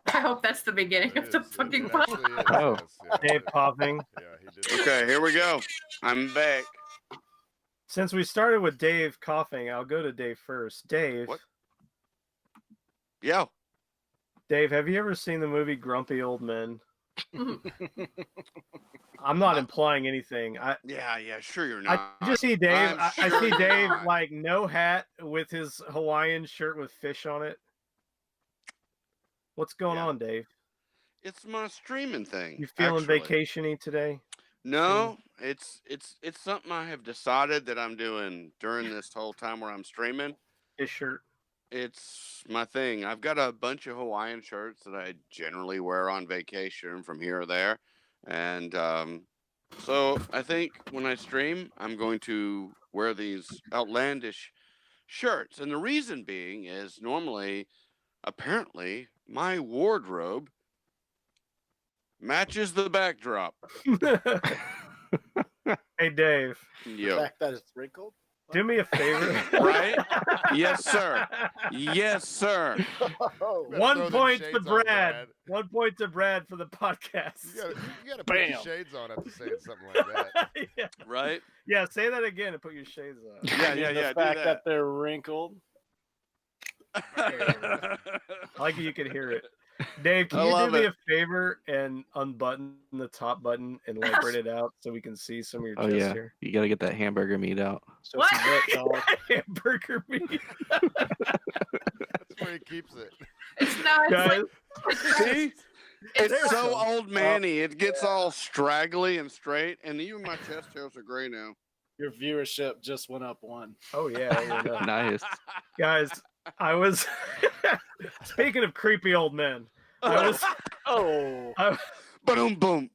I hope that's the beginning of the fucking podcast. Oh, yeah, Dave coughing. Yeah, he did. Okay, here we go. I'm back. Since we started with Dave coughing, I'll go to Dave first. Dave. What? Yo. Dave, have you ever seen the movie Grumpy Old Men? I'm not implying anything. Yeah, sure you're not. I just see Dave. I sure see you're Dave not. like no hat with his Hawaiian shirt with fish on it. What's going on, Dave? It's my streaming thing. You feeling actually. vacation-y today? No, it's something I have decided that I'm doing during this whole time where I'm streaming. His shirt. It's my thing. I've got a bunch of Hawaiian shirts that I generally wear on vacation from here or there. And so I think when I stream, I'm going to wear these outlandish shirts. And the reason being is normally, apparently, my wardrobe matches the backdrop. Hey, Dave. Yo. The fact that it's wrinkled? Do me a favor. Right? Yes, sir. Yes, sir. Oh, Better 1 throw them point to shades on, Brad. 1 point to Brad for the podcast. You gotta put your shades on after saying something like that. Yeah. Right? Yeah, say that again and put your shades on. Yeah. the Do fact that. that they're wrinkled. I like you can hear it. Dave, can I you do love me it. a favor and unbutton the top button and like spread it out so we can see some of your oh chest yeah. here? You gotta get that hamburger meat out. So What? it's a dog. Hamburger meat. That's where he keeps it. It's not. It's Guys, like See? It's There's so some. old manny. It gets all straggly and straight, and even my chest hairs are gray now. Your viewership just went up one. Oh yeah. Nice. Guys, I was speaking of creepy old men. I was Oh, Boom, boom.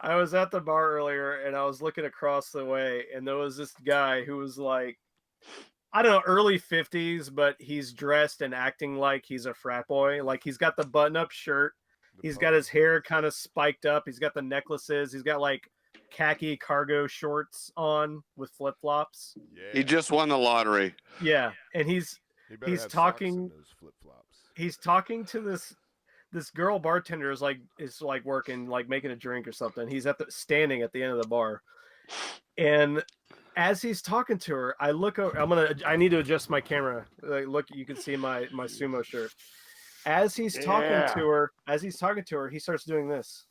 I was at the bar earlier and I was looking across the way and there was this guy who was like, I don't know, early 50s, but he's dressed and acting like he's a frat boy. Like he's got the button-up shirt. He's got his hair kind of spiked up. He's got the necklaces. He's got like khaki cargo shorts on with flip-flops. Yeah. He just won the lottery. Yeah. And he's better he's have socks talking- in those flip-flops. he's talking to this girl bartender is like working, like making a drink or something. He's standing at the end of the bar. And as he's talking to her, I look over, I need to adjust my camera. Like, look, you can see my sumo shirt. As he's talking to her, he starts doing this.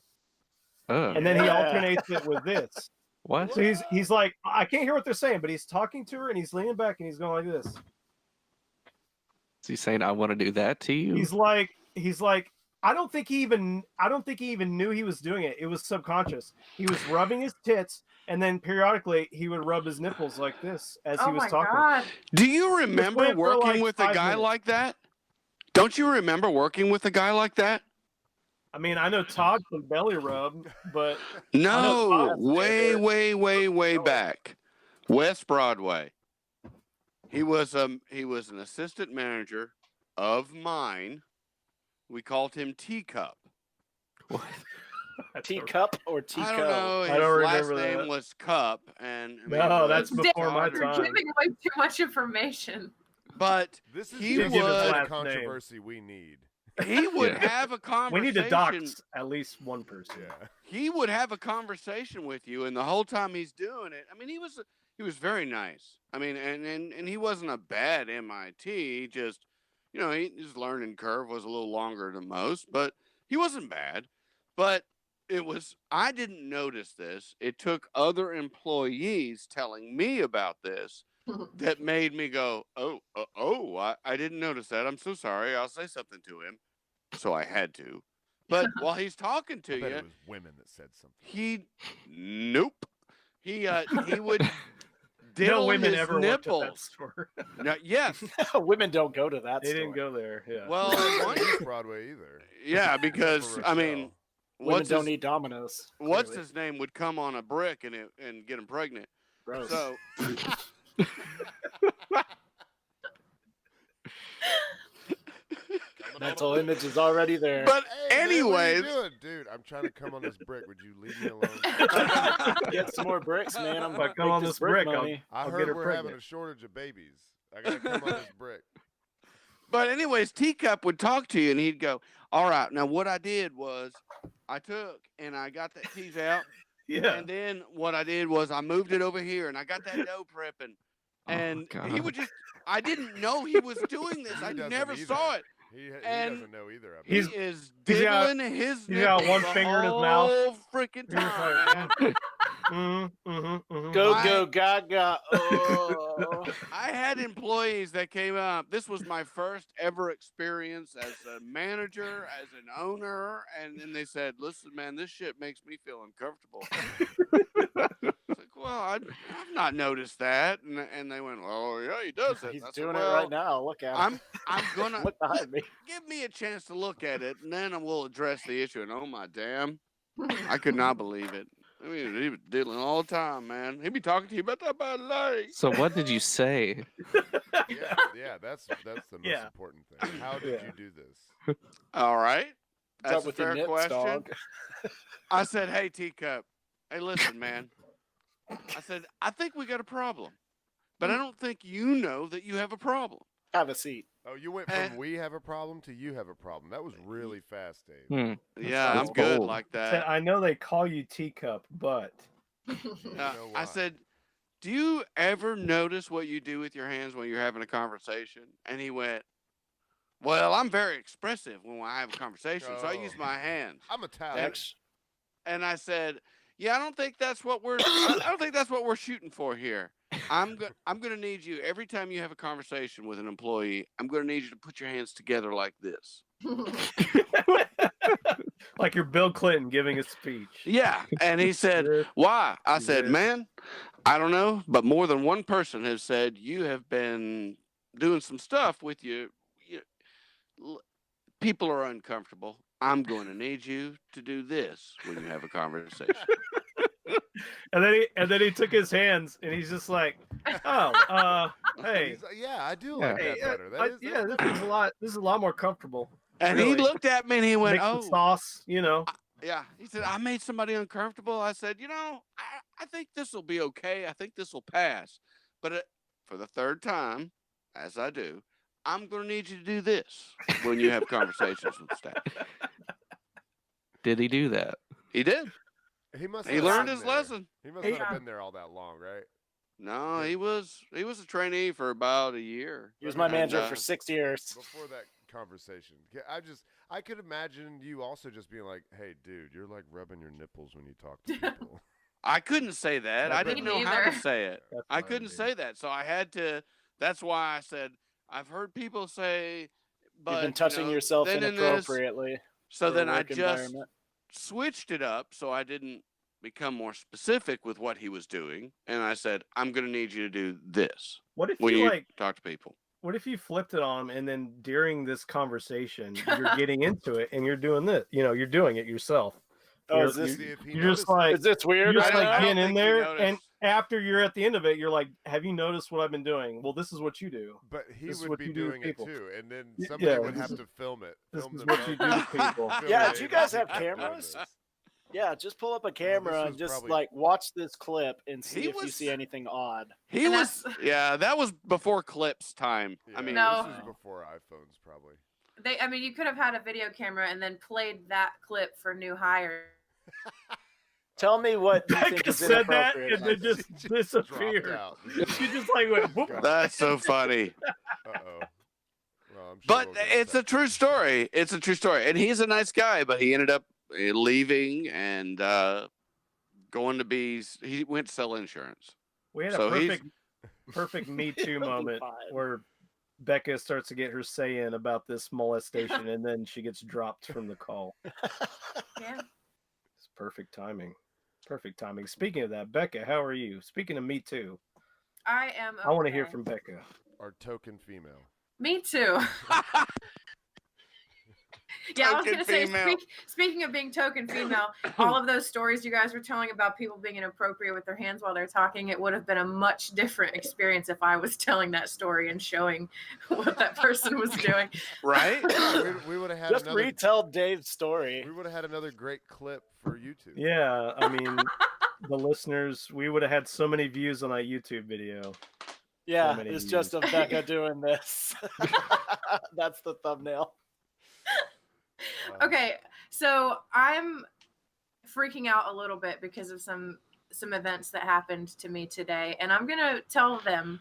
Oh. And then he alternates it with this. What? So he's like, I can't hear what they're saying, but he's talking to her and he's leaning back and he's going like this. Is he saying I want to do that to you? He's like, I don't think he even knew he was doing it. It was subconscious. He was rubbing his tits, and then periodically he would rub his nipples like this as he oh was my talking. god. Do you remember went for, working like, with a 5 guy minutes. like that? Don't you remember working with a guy like that? I mean, I know Todd from Belly Rub, but No, Todd's way back. West Broadway. He was an assistant manager of mine. We called him Teacup. What? teacup or I teacup? don't know. His I don't last remember name that. was Cup, and I mean, No, it that's was before my Todd or- You're time. giving away too much information. But This is He the would- kind last of name. controversy we need. he would Yeah. have a we conversation. need to dox at least one person. Yeah. He would have a conversation with you, and the whole time he's doing it, I mean, he was very nice. I mean, and he wasn't a bad MIT. He just, his learning curve was a little longer than most, but he wasn't bad. But I didn't notice this. It took other employees telling me about this that made me go, I didn't notice that. I'm so sorry. I'll say something to him. So I had to. But while he's talking to I bet you, it was women that said something. nope. He would No diddle women his ever worked at that nipples. store. No, yes. Women don't go to that They store. didn't go there. Yeah. Well, Not East Broadway either. yeah, because For I mean, Women what's don't his, eat Domino's. what's clearly. his name would come on a brick and get him pregnant. Gross. So Mental image is already there. but Hey, man, what are you anyways, doing? Dude, I'm trying to come on this brick. Would you leave me alone? Get some more bricks, man. I'm If I gonna come make on this this brick brick, money. I I'll heard get her we're having pregnant. a shortage of babies. I gotta come on this brick. But anyways, Teacup would talk to you, and he'd go, "All right, now what I did was, I took and I got that cheese out, Yeah. and then what I did was I moved it over here, and I got that dough prepping, and he would just, I didn't know he was doing this. I doesn't never either. saw it. He And doesn't know either. He He's- is he's got- diddling his he's got nipples one finger in his mouth. the whole freaking He was time, man. Go gaga. Oh. I had employees that came up. This was my first ever experience as a manager, as an owner, and then they said, "Listen, man, this shit makes me feel uncomfortable." It's like, well, I've not noticed that, and they went, "Oh yeah, he does it." He's I said, doing "Well, it right now. Look at him. I'm gonna Look behind me. give me a chance to look at it, and then we'll address the issue." And oh my damn, I could not believe it. I mean, he was dealing all the time, man. He'd be talking to you about that Bud Light. So what did you say? Yeah, that's the most Yeah. important thing. How did Yeah. you do this? All right, What's up that's a with your fair nips, question. dog? I said, "Hey, Teacup, hey, listen, man." I said, "I think we got a problem, but I don't think you know that you have a problem." Have a seat. Oh, you went from we have a problem to you have a problem. That was really fast, Dave. Yeah, That's I'm good bold. like Said, that. I know they call you Teacup, but You know I why. said, "Do you ever notice what you do with your hands when you're having a conversation?" And he went, "Well, I'm very expressive when I have a conversation, so I use Oh. my hands." I'm Italian. Next. And I said, "Yeah, I don't think that's what we're. I don't think that's what we're shooting for here. I'm gonna need you every time you have a conversation with an employee. I'm gonna need you to put your hands together like this." like you're Bill Clinton giving a speech. Yeah, and he said, This- "Why?" I said, this. "Man, I don't know, but more than one person has said you have been doing some stuff with people are uncomfortable. I'm going to need you to do this when you have a conversation." And then he took his hands and he's just like, oh, hey, He's like, yeah, I do like hey, that better. yeah, this is a lot more comfortable. And he Really. looked at me and he went, Mix "Oh, the sauce, you know. yeah." He said, "I made somebody uncomfortable." I said, I think this will be okay. I think this will pass. But for the third time, as I do, I'm going to need you to do this when you have conversations with staff." Did he do that? He did. He must. He have learned been his there. lesson. He must Hey, not have been there all that long, right? No, he was a trainee for about a year. He was my manager And, for 6 years. Before that conversation, I could imagine you also just being like, "Hey, dude, you're like rubbing your nipples when you talk to people." I couldn't say that. I Me didn't know how to neither. say it. That's I fine, couldn't dude. say that, so I had to. That's why I said I've heard people say, but You've been touching yourself then in this- inappropriately. So for then a I work just environment. switched it up so I didn't become more specific with what he was doing, and I said, "I'm going to need you to do this What if when you you like? talk to people." What if you flipped it on him and then during this conversation you're getting into it and you're doing this? You know, you're doing it yourself. Oh, You're- is this, See if he You're just notices. like is this weird? you're just right like now? I don't getting in think he there, and noticed. after you're at the end of it, you're like, "Have you noticed what I've been doing?" Well, this is what you do. But he This is would what be you do with doing it people. too, and then Y- somebody yeah, would this have is- to film it. This Film is them what you do with people. film Yeah, it do you in guys doing have cameras? this. Yeah, just pull up a this camera was and just probably- like watch this clip and see He if you was- see anything odd. He And was, yeah, that was before clips time. Yeah, I mean, No. this was before iPhones, probably. I mean, you could have had a video camera and then played that clip for new hire. Tell me what you think Becca is said that inappropriate. and then about this. just Dropped disappeared. out. She just like went. Whoop. that's so funny. Uh-oh. Well, I'm sure But we'll get it's that. a true story. It's a true story, and he's a nice guy. But he ended up leaving and going to be. He went to sell insurance. We had a So he's- perfect Me Too He'll be moment fine. where Becca starts to get her say in about this molestation, and then she gets dropped from the call. Yeah. It's perfect timing. Perfect timing. Speaking of that, Becca, how are you? Speaking of Me Too, I am. I want to hear okay. from Becca. Our token female. Me too. Yeah, I was Token gonna say. female. Speaking of being token female, all of those stories you guys were telling about people being inappropriate with their hands while they're talking, it would have been a much different experience if I was telling that story and showing what that person was doing. Right? We would have had Just another. retell Dave's story. We would have had another great clip for YouTube. Yeah, I mean, the listeners, we would have had so many views on that YouTube video. Yeah, many it's views. just of Bekah doing this. That's the thumbnail. Okay, so I'm freaking out a little bit because of some events that happened to me today, and I'm gonna tell them,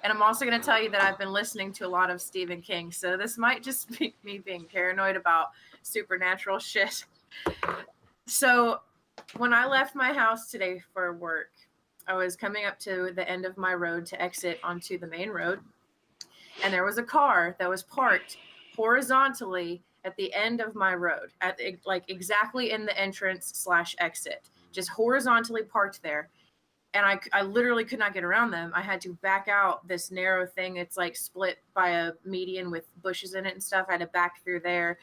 and I'm also gonna tell you that I've been listening to a lot of Stephen King, so this might just be me being paranoid about supernatural shit. So when I left my house today for work, I was coming up to the end of my road to exit onto the main road, and there was a car that was parked horizontally at the end of my road, at like exactly in the entrance / exit, just horizontally parked there. And I literally could not get around them. I had to back out this narrow thing. It's like split by a median with bushes in it and stuff. I had to back through there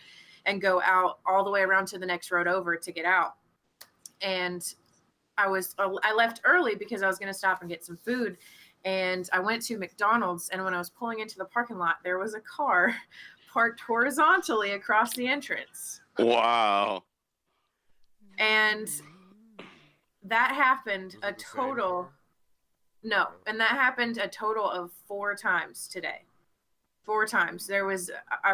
and go out all the way around to the next road over to get out. And I left early because I was going to stop and get some food. And I went to McDonald's, and when I was pulling into the parking lot, there was a car parked horizontally across the entrance. Wow. And that happened Was a it the same total car? no, and that happened a total of 4 times today. 4 times. I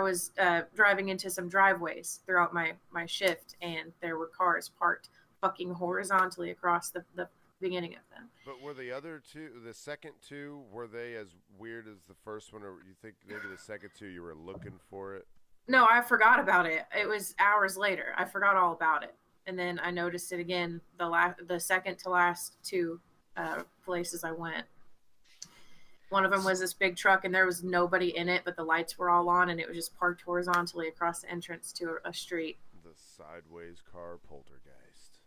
was driving into some driveways throughout my shift, and there were cars parked fucking horizontally across the beginning of them. But were the other two, the second two, were they as weird as the first one, or you think maybe the second two you were looking for it? No, I forgot about it. It was hours later. I forgot all about it, and then I noticed it again the second to last 2 places I went. One of them was this big truck, and there was nobody in it, but the lights were all on, and it was just parked horizontally across the entrance to a street. The sideways car poltergeist.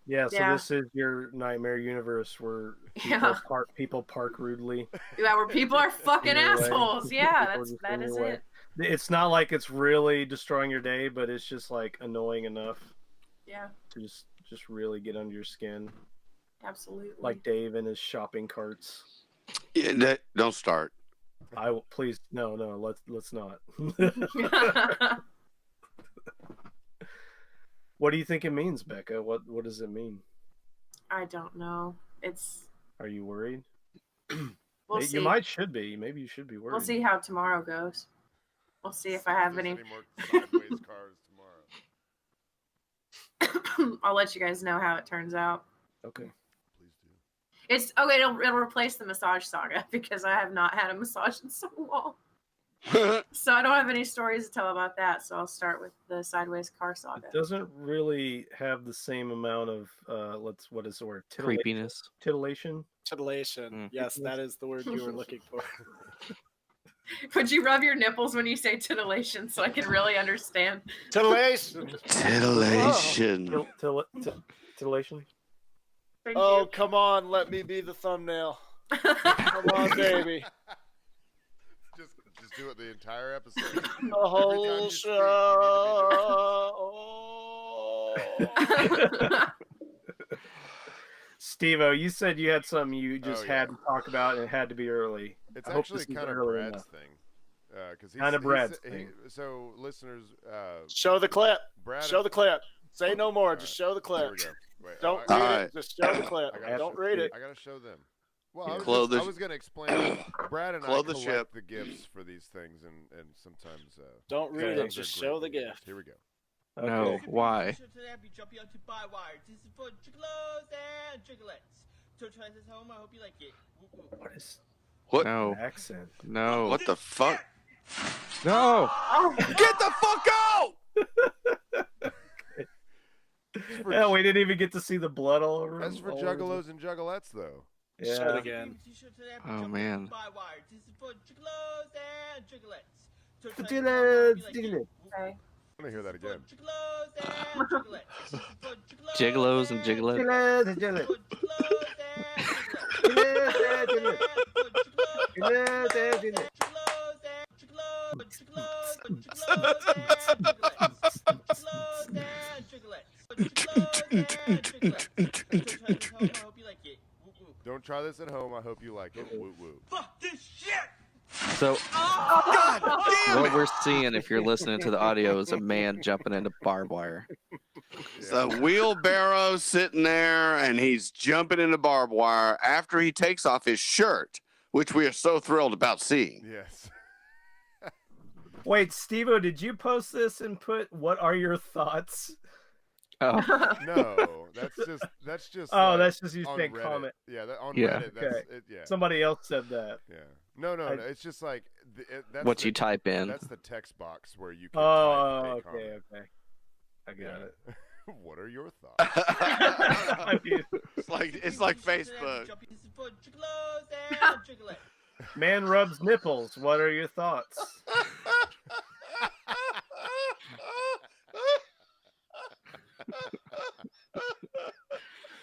Yeah, so Yeah. this is your nightmare universe where Yeah. people park rudely. Yeah, where people are fucking In your way. assholes. Yeah, People just that in is your way. it. It's not like it's really destroying your day, but it's just like annoying enough Yeah, to just really get under your skin. absolutely. Like Dave and his shopping carts. Yeah, don't start. I will please no, let's not. What do you think it means, Bekah? What does it mean? I don't know. Are you worried? We'll see. You should be. Maybe you should be worried. We'll see how tomorrow goes. We'll see if I have There's any. more sideways cars tomorrow. I'll let you guys know how it turns out. Okay. Please do. It's okay. It'll replace the massage saga because I have not had a massage in so long. So I don't have any stories to tell about that. So I'll start with the sideways car saga. It doesn't really have the same amount of what is the word? Creepiness. Titillation. Titillation. Yes, that is the word you were looking for. Would you rub your nipples when you say titillation so I can really understand? Titillation. Titillation. Titillation. Thank Oh, come on, let me be the thumbnail. Come on, baby. Just do it the entire episode. The whole you show. Steve-O, you said you had something you just Oh, yeah. had to talk about and it had to be early. It's I hope actually this is kind of early Brad's enough. thing. Because Kinda Brad's thing. So listeners, Show the clip. Brad. Show the clip. Say no more. All Just right. show the Here clip. we go. Wait, Don't I, read All it. right. Just show the clip. I gotta Don't show- read it. I gotta show them. Well, Yeah. I was gonna explain. Brad and I Close the collect ship. the gifts for these things, and sometimes. Don't read Okay. it. Just show the gift. Here we go. Okay. No, why? Today I'll be jumping out to buy wire. This is for Jiggalos and Jiggalettes. So try this home. I hope you like it. Woo woo. What is What? No, an accent? no, What the fuck? no. Get the fuck out! Yeah, we didn't even get to see the blood all over. As for all over juggalos and juggalettes, though. Show it Yeah. again. Oh, man. Buy wire. This is for Jiggalos and Jiggalettes. So try this Jiggalettes, home. I hope you like it. jiggalettes. Woo woo. Okay. I want to hear that again. Jiggalos and Jiggalettes. This is for Gigolos and Jiggalettes. Jiggalettes, jiggalettes. Don't try this at home. I hope you like it. Woo woo. Fuck this shit! So God damn what it! we're seeing, if you're listening to the audio, is a man jumping into barbed wire. It's a wheelbarrow sitting there, and he's jumping into barbed wire after he takes off his shirt, which we are so thrilled about seeing. Yes. Wait, Steve-O, did you post this and put what are your thoughts? Oh, No, that's just. Oh, like, that's just you on saying Reddit. comment. Yeah, on Yeah. Reddit. That's Okay. it. Yeah. Somebody else said that. Yeah. No. It's just like that's what the, you type in. That's the text box where you can Oh, type a okay, comment. okay. I got it. What are your thoughts? I mean, It's like Facebook. man rubs nipples. What are your thoughts?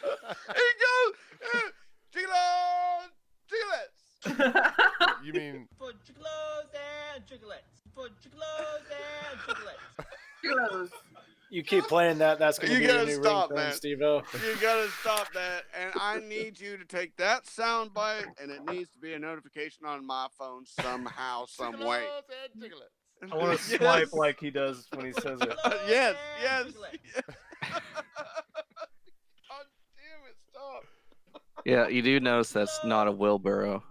Here you go. Jiggles. You mean For Chickalos and Chicklets. For Chickalos and Chicklets. Kudos. You keep playing that. That's going to You be your gotta new stop, ringtone, man. Steve-O. You gotta stop that, and I need you to take that sound bite, and it needs to be a notification on my phone somehow, some way. Chickalos and Chicklets. I want to swipe like he does when he says it. Yes, and yes. Chicklets. God damn it! Stop. Yeah, you do notice that's not a wheelbarrow.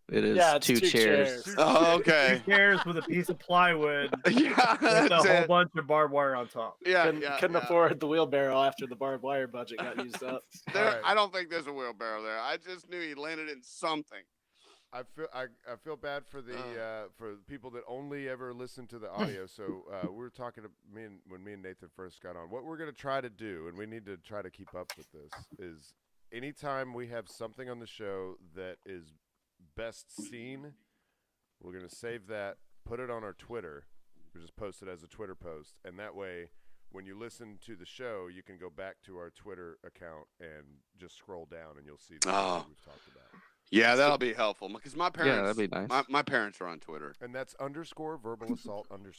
It is Yeah, it's two two chairs. chairs. Oh, Two okay. chairs with a piece of plywood Yeah, with a that's whole it. bunch of barbed wire on top. Yeah, Couldn't yeah. afford the wheelbarrow after the barbed wire budget got used up. There, Alright. I don't think there's a wheelbarrow there. I just knew he landed in something. I feel bad for the for the people that only ever listen to the audio. So we were talking to when me and Nathan first got on. What we're gonna try to do, and we need to try to keep up with this, is anytime we have something on the show that is best seen, we're gonna save that, put it on our Twitter, or just post it as a Twitter post, and that way, when you listen to the show, you can go back to our Twitter account and just scroll down, and you'll see the Oh. we've talked about. Yeah, that'll be helpful because my parents. Yeah, that'd be nice. My parents are on Twitter. And that's _verbal assault _.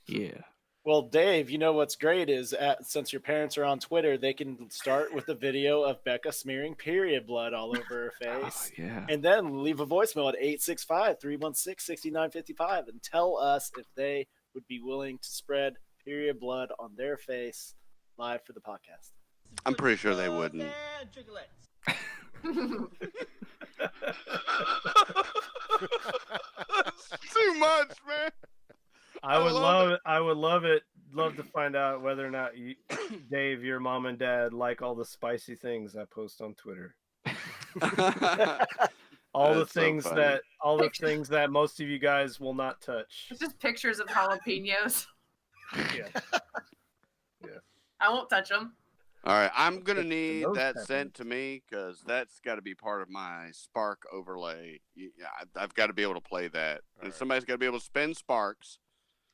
Yeah. Well, Dave, you know what's great is since your parents are on Twitter, they can start with a video of Bekah smearing period blood all over her Oh, face. yeah. And then leave a voicemail at 865-316-6955 and tell us if they would be willing to spread period blood on their face live for the podcast. I'm pretty sure they wouldn't. And Chicklets. Too much, man. I would love love it. I would love it. Love to find out whether or not you, Dave, your mom and dad like all the spicy things I post on Twitter. All the That's so things funny. that most of you guys will not touch. It's just pictures of jalapenos. Yeah. I won't touch them. All right, I'm gonna need those that peppers. sent to me because that's got to be part of my Spark overlay. Yeah, I've got to be able to play that, and right. somebody's got to be able to spin sparks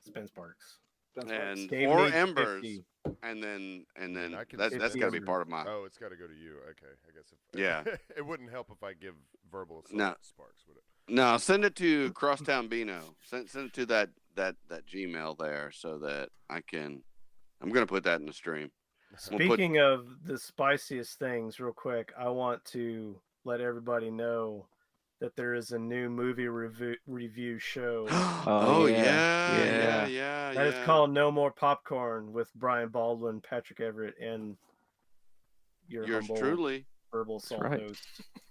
Spin Sparks. and Dave or needs embers, 50. and then I can that's see got to be embers. part of my. Oh, it's got to go to you. Okay, I guess. Yeah. It wouldn't help if I give verbal assault No. sparks, would it? No, send it to Crosstown Beano. Send it to that Gmail there so that I can. I'm gonna put that in the stream. We'll put- Speaking of the spiciest things, real quick, I want to let everybody know that there is a new movie review show oh yeah. yeah, Yeah. that is called No More Popcorn with Brian Baldwin, Patrick Everett, and your Yours humble truly. verbal salt right. host.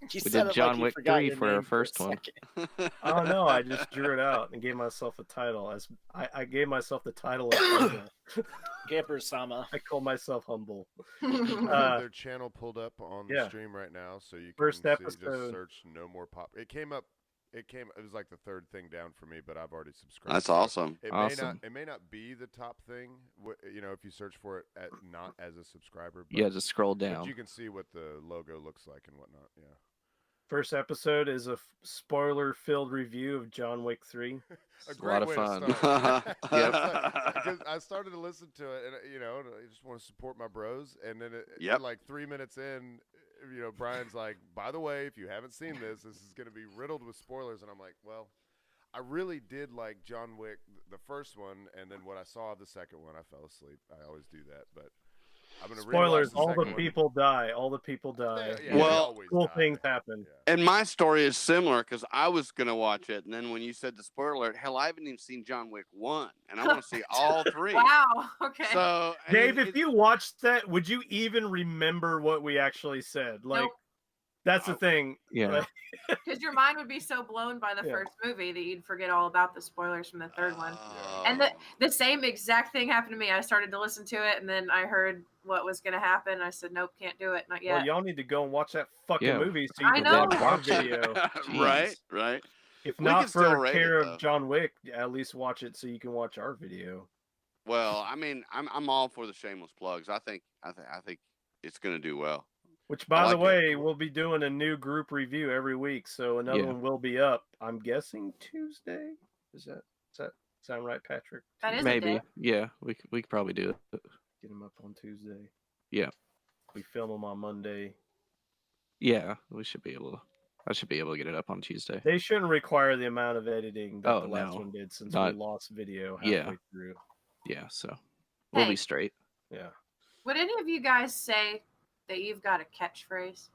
You We said did it John like you Wick forgot 3 your for our name a first one. second. Oh no, I just drew it out and gave myself a title. As I gave myself the title of humble. Gamper-sama. I call myself humble. I have Uh, their channel pulled up on the yeah. stream right now, so you can First see, episode. just search No More Pop. It came up. It was like the third thing down for me, but I've already subscribed. That's to it. awesome. Awesome. It may not be the top thing, if you search for it not as a subscriber. But, Yeah, just scroll but down. you can see what the logo looks like and whatnot. Yeah. First episode is a spoiler-filled review of John Wick 3. A a lot of way fun. to start. Yep. Because I started to listen to it, and I just want to support my bros. And then, Yep. like 3 minutes in, Brian's like, "By the way, if you haven't seen this is going to be riddled with spoilers." And I'm like, "Well, I really did like John Wick, the first one, and then when I saw the second one, I fell asleep. I always do that, but I'm going to Spoilers, all the people die. All the people die. Well, cool things happen. Yeah. And my story is similar because I was gonna watch it, and then when you said the spoiler alert, hell, I haven't even seen John Wick 1, and I want to see all three. Wow. Okay. So, I Dave, mean, if you watched that, would you even remember what we actually said? Like, Nope. That's the thing. Yeah. Because your mind would be so blown by the Yeah. first movie that you'd forget all about the spoilers from the third one. Oh. And the same exact thing happened to me. I started to listen to it, and then I heard what was going to happen. I said, nope, can't do it. Not yet. Well, y'all need to go and watch that fucking Yeah. movie so you I can know. watch our video. Right, right. If We not can still for rate care it, of though. John Wick, at least watch it so you can watch our video. Well, I mean, I'm all for the shameless plugs. I think it's gonna do well. Which, by the like it. way, we'll be doing a new group review every week, so another Yeah. one will be up. I'm guessing Tuesday. Does that sound right, Patrick? That is a Maybe. day. Yeah, we could probably do it. Get them up on Tuesday. Yeah. We film them on Monday. Yeah, we should be able to. I should be able to get it up on Tuesday. They shouldn't require the amount of editing that Oh, the last no. one did, since Not- we lost video halfway Yeah. through. Yeah, so we'll Hey. be straight. Yeah. Would any of you guys say that you've got a catchphrase?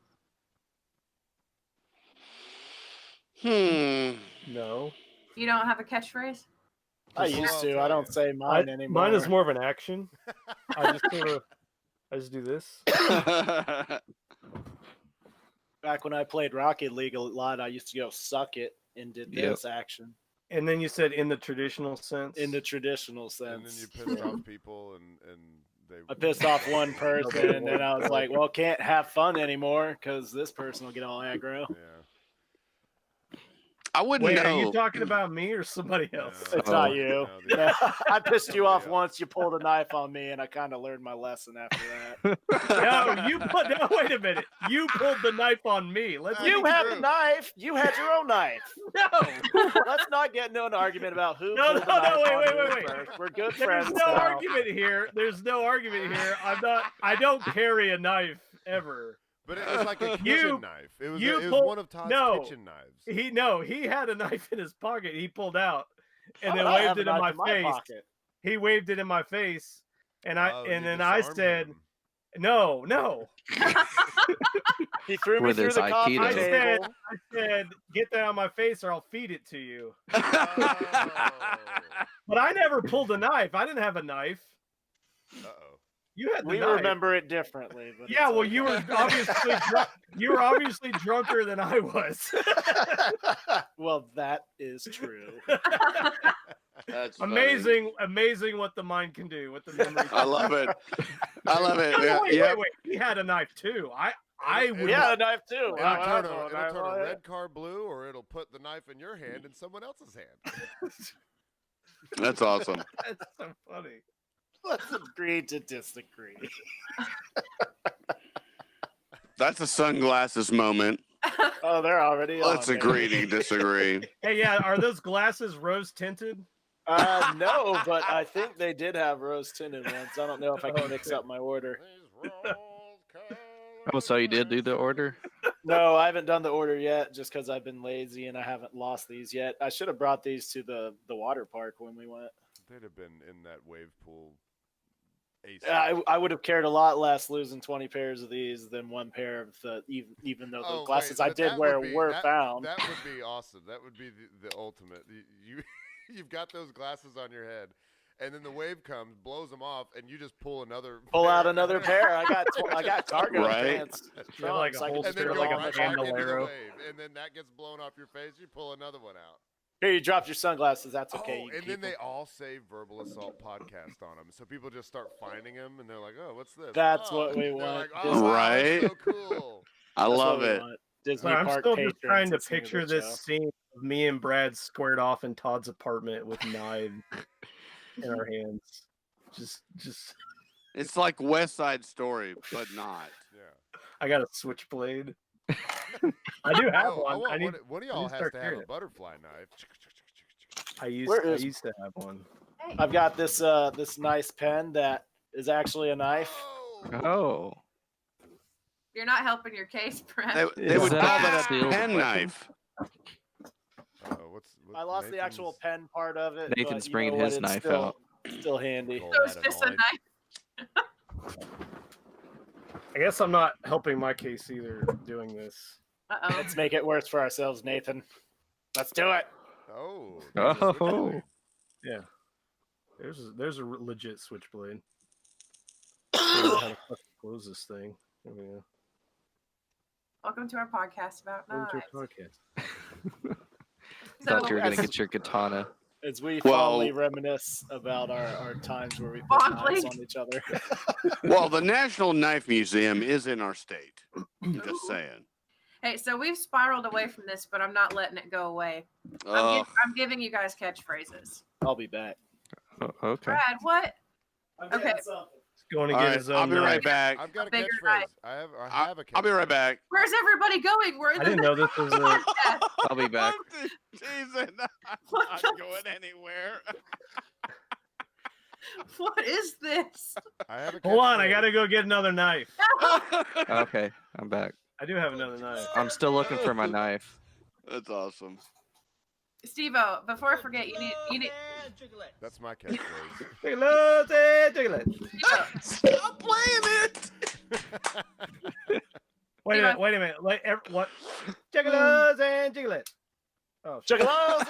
No. You don't have a catchphrase? I used to. I don't say mine anymore. Mine is more of an action. I just do this. Back when I played Rocket League a lot, I used to go suck it and did Yep. this action And then you said in the traditional sense. in the traditional And then you sense. pissed off people, and they. I pissed off one person, and then I was like, "Well, can't have fun anymore because this person will get all aggro." Yeah. I wouldn't Wait, know. are you talking about me or somebody else? No. It's not Oh. you. No, the- I pissed you off Yeah. once. You pulled a knife on me, and I kind of learned my lesson after that. No, no, wait a minute. You pulled the knife on me. Let's You be had true. the knife. You had your own knife. No. Let's not get into an argument about who. No, pulled the no, knife wait, on wait, who wait, wait. first. We're good There's friends. no now. argument here. There's no argument here. I don't carry a knife ever. But it was like a kitchen You- knife. It was, you it was pulled- one of Todd's no. kitchen knives. He had a knife in his pocket. He pulled out and Why then would I have waved a it in knife my face. pocket? He waved it in my face, and Oh, you then I disarmed said, him. no. He threw me With through his the coffee Aikido. table. I said, get that on my face or I'll feed it to you. Oh. But I never pulled a knife. I didn't have a knife. Uh-oh. You had the We knife. remember it differently. But Yeah, it's well, you were obviously you were obviously drunker than I was. Well, that is true. That's funny. amazing what the mind can do. What the memory. I love it. I love it. No, Yeah, wait, yeah. wait. He had a knife too. I would. Yeah, a knife too. It'll Wow, turn, wow, it'll wow, turn wow. a red car blue, or it'll put the knife in your hand in someone else's hand. That's awesome. That's so funny. Let's agree to disagree. That's a sunglasses moment. Oh, they're already on. Let's there. agree to disagree. Hey, yeah. Are those glasses rose tinted? No, but I think they did have rose tinted ones. I don't know if I can mix Okay. up my order. These rose Oh, so you did do the order? No, I haven't done the order yet just because I've been lazy and I haven't lost these yet. I should have brought these to the water park when we went. They'd have been in that wave pool. Ace. I would have cared a lot less losing 20 pairs of these than one pair of the even though the Oh, glasses wait, I but did that wear would be- were that- found. That would be awesome. That would be the ultimate. You've got those glasses on your head, and then the wave comes, blows them off, and you just pull another. Pull out pair. another pair. I got cargo Right. pants. You have like a trunks. I can And just then holster, go throw like them a right on the back into the bandolero. wave, and then that gets blown off your face. You pull another one out. Here, you dropped your sunglasses. That's okay. Oh, you can and keep then they them. all say Verbal Assault podcast on them, so people just start finding them, and they're like, "Oh, what's this?" That's Oh, what we they're want. Like, Disney- oh, wow, Right? that's so cool. I That's love what we it. want. Disney But I'm Park still just patrons trying to listening picture the this show. scene of me and Brad squared off in Todd's apartment with knives in our hands. Just It's like West Side Story, but not. Yeah. I got a switchblade. I do have Oh, I one. want I need. one of I y'all need to has start to have carrying a it. butterfly knife. I used Where is- to have one. I've got this this nice pen that is actually a knife. Oh, Oh. You're not helping your case, Brad. They Is would that call a that a sealed pen weapon? knife. what's I lost the actual Nathan's pen part of it. Nathan's but you bringing know what, his it's knife still, out. Still handy. pull So it's out just a knife. I guess I'm not helping my case either doing this. Uh-oh. Let's make it worse for ourselves, Nathan. Let's do it. Oh. Oh. Yeah. There's a legit switchblade. I don't know how to fucking close this thing. There we go. Welcome to our podcast about knives. Thought you were gonna That's- get your katana. As we Well- fondly reminisce about our times where we put Fondly? knives on each other. Well, the National Knife Museum is in our state. Just saying. Hey, so we've spiraled away from this, but I'm not letting it go away. Oh, I'm giving you guys catchphrases. I'll be back. Oh, okay. Brad, what? Okay. He's going to all get right. his own I'll be knife. right back. I've got a bigger catchphrase. knife. I have a catchphrase. I'll be right back. Where's everybody going? We're in I the didn't know this was a. podcast. I'll be back. I'm teasing. I'm What not the- going anywhere. What is this? I have a Hold on, I catchphrase. gotta go get another knife. Okay, I'm back. I do have another knife. I'm still looking for my knife. That's awesome. Steve-O, before I forget, you need And Triglets. That's my catchphrase. Steve-O, Stop playing it. Wait a minute, wait a minute. Like, what? Jiggalos and jigglet. Oh, shit. Juggalos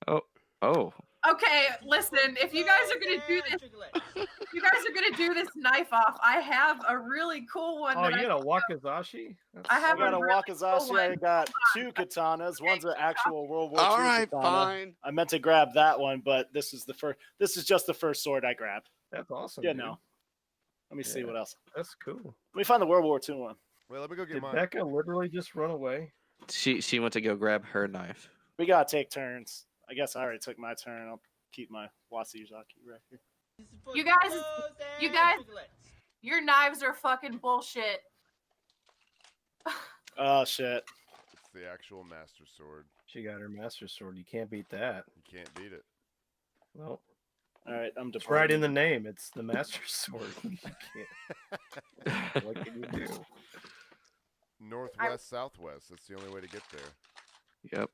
and Oh, Okay, listen, if you guys are gonna do this, you guys are gonna do this knife off. I have a really cool one. Oh, that you I, got a Wakizashi? I have I got a really Wakizashi. cool I one. got 2 katanas. One's an actual World War II All right, katana. fine. I meant to grab that one, but this is the first. This is just the first sword I grabbed. That's awesome. Yeah, dude. no. Let me see Yeah. what else. That's cool. Let me find the World War II one. Well, let me go get Did mine. Bekah literally just run away? she went to go grab her knife. We gotta take turns. I guess I already took my turn. I'll keep my Wakizashi right here. You guys- Your knives are fucking bullshit. Oh shit. It's the actual master sword. She got her master sword. You can't beat that. You can't beat it. Well, All right, I'm it's right in departing. the name. It's the master sword. You can't. What can you do? Northwest, southwest. That's the only way to get there. Yep.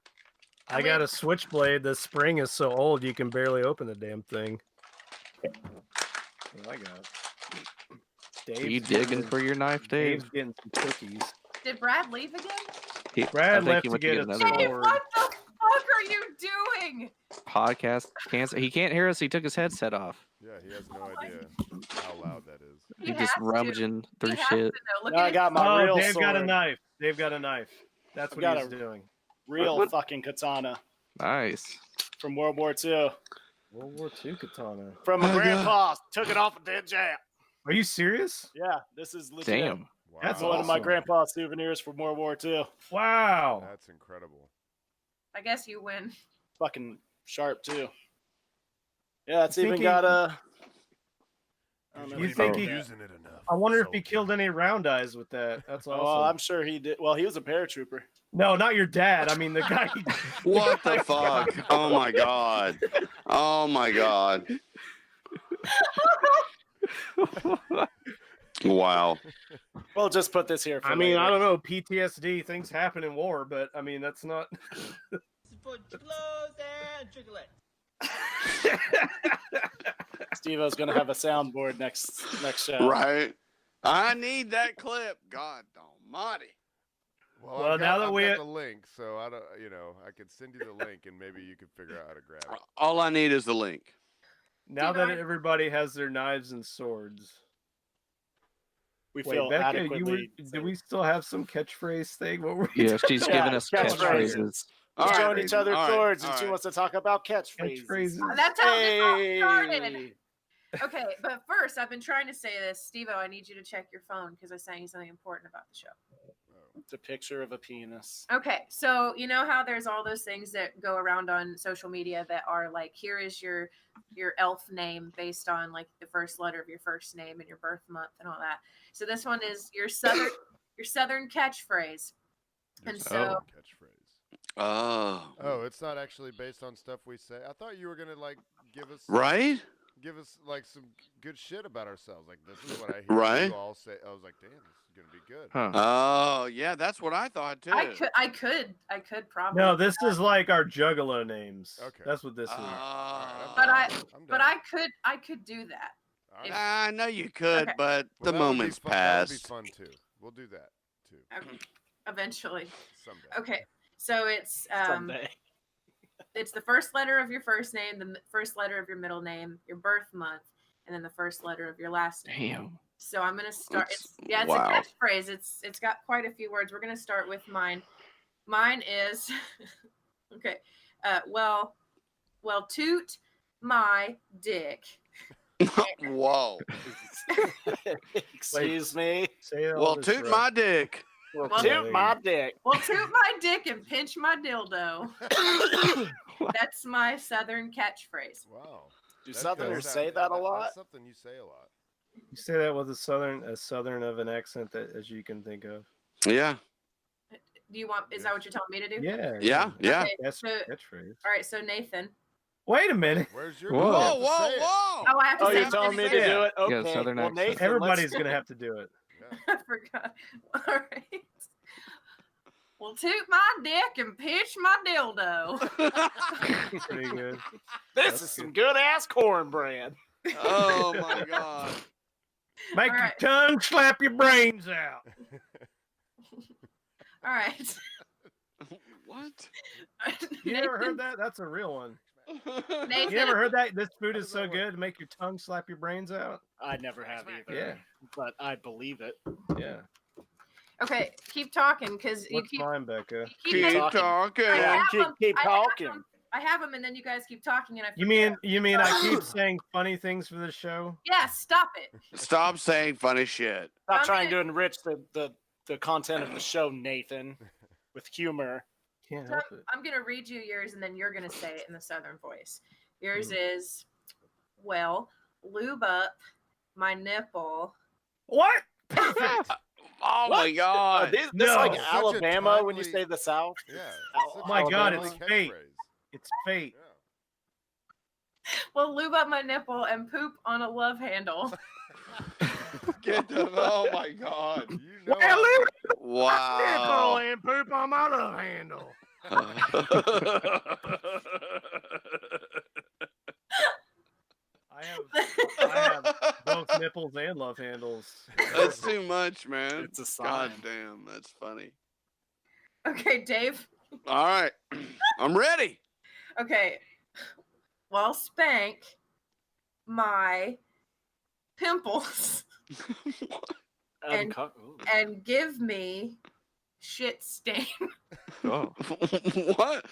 I got a switchblade. The spring is so old you can barely open the damn thing. What I got. Are you Dave's digging getting- for your knife, Dave? Dave's getting some cookies. Did Brad leave again? I Brad think left he to went get a another Dave, one. sword. what the fuck are you doing? Podcast. He can't hear us. He took his headset off. Yeah, he has no idea how loud that is. He He has just to. rummaging through He has shit. to know. Look Now at I his got my Oh, real Dave sword. got a knife. Dave got a knife. That's I've what got he's a- doing. Real fucking katana Nice. from World War II. World War II katana. From my Oh, God. grandpa. Took it off a dead Jap. Are you serious? Yeah, this is legit. Damn. Wow. That's One of my awesome. grandpa's souvenirs from World War II. Wow. That's incredible. I guess you win. Fucking sharp too. Yeah, it's You even think got he- a. I don't know You if think know he- that. using it enough? I wonder if he Soldier. killed any round eyes with that. That's awesome. Oh, I'm sure he did. Well, he was a paratrooper. No, not your dad. I mean the guy. What the fuck? Oh my god. Oh my god. Wow. We'll just put this here. For I mean, later. I don't know. PTSD, things happen in war, but I mean that's not. For Triglets and Triglets. Steve-O's gonna have a soundboard next show. Right? I need that clip. God almighty. Well, now that I've we- got the link, so I don't. I could send you the link, and maybe you could figure out how to grab it. All I need is the link. Now Steve, that everybody has their knives and swords. We Wait, feel Bekah, adequately. do we still have some catchphrase thing? What were we Yeah, she's Yeah, giving us catchphrases. catchphrases. We're All showing right, each other all right, swords, all and she right. wants to talk about catchphrases. catchphrases? That's how this all Hey! started. Okay, but first, I've been trying to say this. Steve-O, I need you to check your phone because I'm saying something important about the show. It's a picture of a penis. Okay, so you know how there's all those things that go around on social media that are like, here is your elf name based on like the first letter of your first name and your birth month and all that. So this one is your southern catchphrase. Your And southern so- catchphrase. Oh. Oh, it's not actually based on stuff we say. I thought you were gonna like give us Right? like some good shit about ourselves. Like this is what I hear Right. you all say. I was like, damn, this is gonna be good. Huh. Oh, yeah, that's what I thought too. I could probably. No, this is like our juggalo names. Okay. That's what this is. Ah. But I'm But down. I could do that. All right. I know you could, Okay. but Well, the that would be moment's fun- That would be passed. fun too. We'll do that too Okay, eventually. someday. Okay, so it's Someday. it's the first letter of your first name, the first letter of your middle name, your birth month, and then the first letter of your last name. Damn. So I'm gonna start. That's- It's wow. a catchphrase. It's got quite a few words. We're gonna start with mine. Mine is okay. Well, toot my dick. Whoa. Excuse me. Say all Well, this toot right. my dick. Well, Well, toot my dick. Well, toot my dick and pinch my dildo. That's my Southern catchphrase. Wow. Do That Southerners goes say out- that a lot? That's something you say a lot. You say that with as southern of an accent as you can think of. Yeah. Do you want? Is that what you're telling me to do? Yeah. Yeah. Yeah. Okay, That's so, catchphrase. all right. So Nathan. Wait a minute. Where's your? Whoa. you have Whoa, to whoa, say it. whoa. Oh, I have to Oh, say you're telling me to Yeah. do it? Yeah, Okay. Southern well, accent. Nathan, Everybody's gonna have to do it. Yeah. I forgot. All right. Well, toot my dick and pinch my dildo. Pretty good. This That's is some good ass cornbread. Oh my God. Make All right. your tongue slap your brains out. All right. What? You never heard that? That's a real one. Nathan, You never heard that? This food is so good to make your tongue slap your brains out. I never have either. Yeah. But I believe it. Yeah. Okay, keep talking because you What's keep. mine, Becca? You Keep keep talking. I Yeah, have keep- them. keep I talking. have them, and then you guys keep talking, and I. You mean I keep saying funny things for this show? Yeah, stop it. Stop saying funny shit. Stop I'm trying gonna- to enrich the content of the show, Nathan, with humor. Can't So help it. I'm gonna read you yours, and then you're gonna say it in the Southern voice. Yours is, well, lube up my nipple. What? Perfect. Oh What? my God. This No. like Such a Alabama when you timely- say the South. Yeah. Oh such a my God, timely it's fate. catchphrase. It's fate. Yeah. Well, lube up my nipple and poop on a love handle. Get the, oh my God. You know. Well, lube Wow. and poop on my love handle. I have both nipples and love handles. That's too much, man. It's a sign. God damn, that's funny. Okay, Dave. All right. I'm ready. Okay. Well, spank my pimples And- and give me shit stain. Oh. What?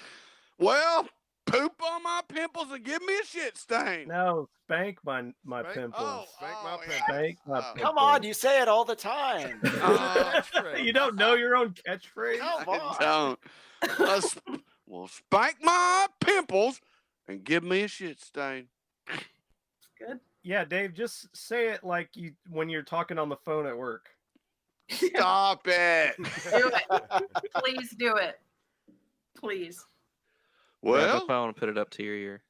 Well, poop on my pimples and give me a shit stain. No, spank my Spank- pimples. Spank my yeah. pimples. Spank my Oh. pimples. Come on, you say it all the time. Oh. You don't know your own catchphrase? Come on. I don't. Well, spank my pimples and give me a shit stain. Good. Yeah, Dave, just say it like you when you're talking on the phone at work. Stop it. Do it. Please do it. Please. Grab the Well, phone and put it up to your ear.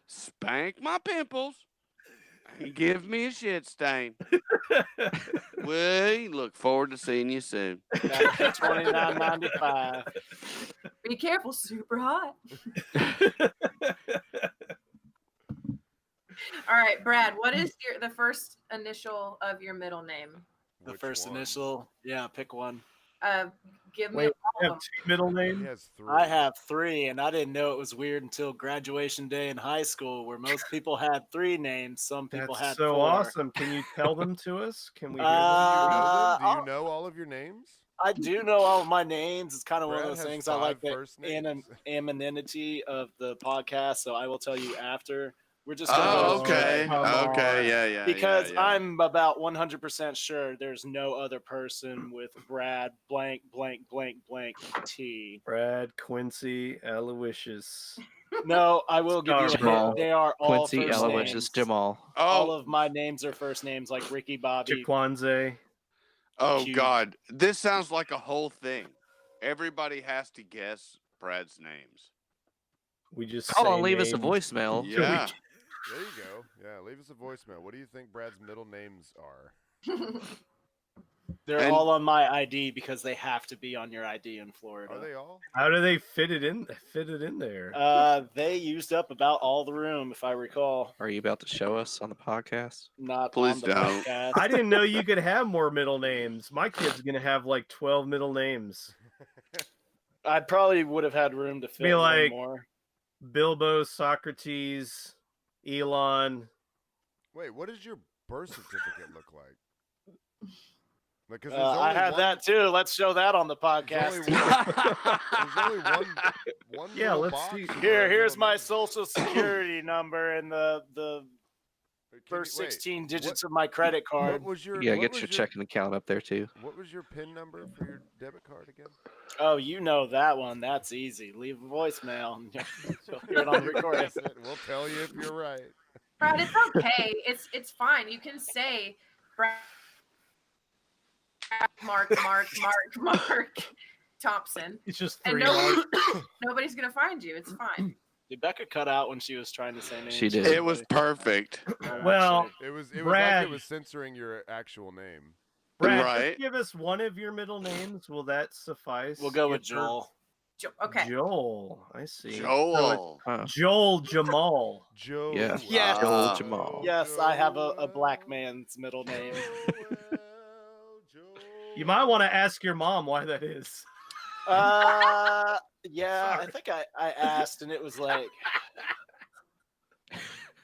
spank my pimples and give me a shit stain. We look forward to seeing you soon. $29.95. Be careful, super hot. All right, Brad, what is the first initial of your middle name? The Which first one? initial. Yeah, pick one. Give me Wait, all You of have them. two middle He names? has three. I have three, and I didn't know it was weird until graduation day in high school, where most people had three names. Some people That's had so four. awesome. Can you tell them to us? Can we hear Do you them? know them? Do I'll- you know all of your names? I do know all of my names. It's kind of one Brad of those has things I like 5 the first names. anonymity of the podcast, so I will tell you after. We're just Oh, gonna okay. Come on. Okay, yeah. because yeah. I'm about 100% sure there's no other person with Brad blank blank blank blank T. Brad, Quincy, Aloysius. No, I will give you a Jamal. hint. They are all Quincy, first Aloysius, names. Jamal. All Oh, of my names are first names, like Ricky Bobby. Jaquanze. oh Cute. God. This sounds like a whole thing. Everybody has to guess Brad's names. We just Call say and leave us a names. voicemail. Yeah. There you go. Yeah, leave us a voicemail. What do you think Brad's middle names are? They're And- all on my ID because they have to be on your ID in Florida. Are they all? How do they fit it in there? They used up about all the room, if I recall. Are you about to show us on the podcast? Not Please on the don't. podcast. I didn't know you could have more middle names. My kid's gonna have like 12 middle names. I probably would have had room to fit Be one like- more. Bilbo, Socrates, Elon. Wait, what is your birth certificate look like? Like, 'cause I have that too. Let's show that on the podcast. There's only one Yeah, little let's box see. for a Here's middle my name. social security number and the first 16 digits of my credit What card. was your? Yeah, what get was your checking account up there too. What was your PIN number for your debit card again? Oh, you know that one. That's easy. Leave a voicemail. And you'll hear it on the recording. Guess it. We'll tell you if you're right. Brad, it's okay. It's fine. You can say Brad Mark Thompson. It's just And 3 R's. nobody's gonna find you. It's fine. Did Becca cut out when she was trying to say names? She did. It was perfect. Well, It was like Brad. it was censoring your actual name. Brad, Right. just give us one of your middle names. Will that suffice? We'll go with If we're- Joel. Okay. Joel. I see. Joel. Joel Jamal. Joe. Yeah. Yes. Joel Jamal. Yes, I have a black man's middle name. You might want to ask your mom why that is. Yeah, I think I asked, and it was like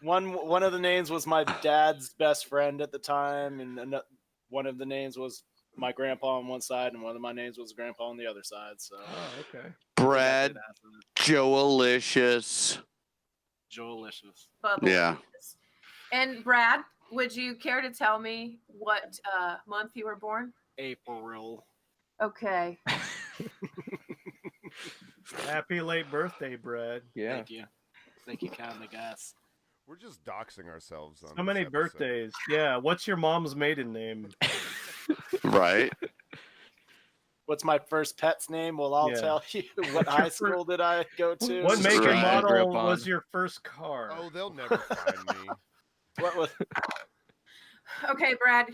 one of the names was my dad's best friend at the time, and one of the names was my grandpa on one side, and one of my names was grandpa on the other side. So Oh, okay. Brad Joelicious. Joelicious. Bubbles. Yeah. And Brad, would you care to tell me what month you were born? April. Okay. Happy late birthday, Brad. Yeah. Thank you. Thank you kindly, guys. We're just doxing ourselves on So many this episode. birthdays. Yeah. What's your mom's maiden name? Right. What's my first pet's name? Well, I'll Yeah. tell you. What high school did I go to? What make and Right. I grew model up was on. your first car? Oh, they'll never find me. What was? Okay, Brad.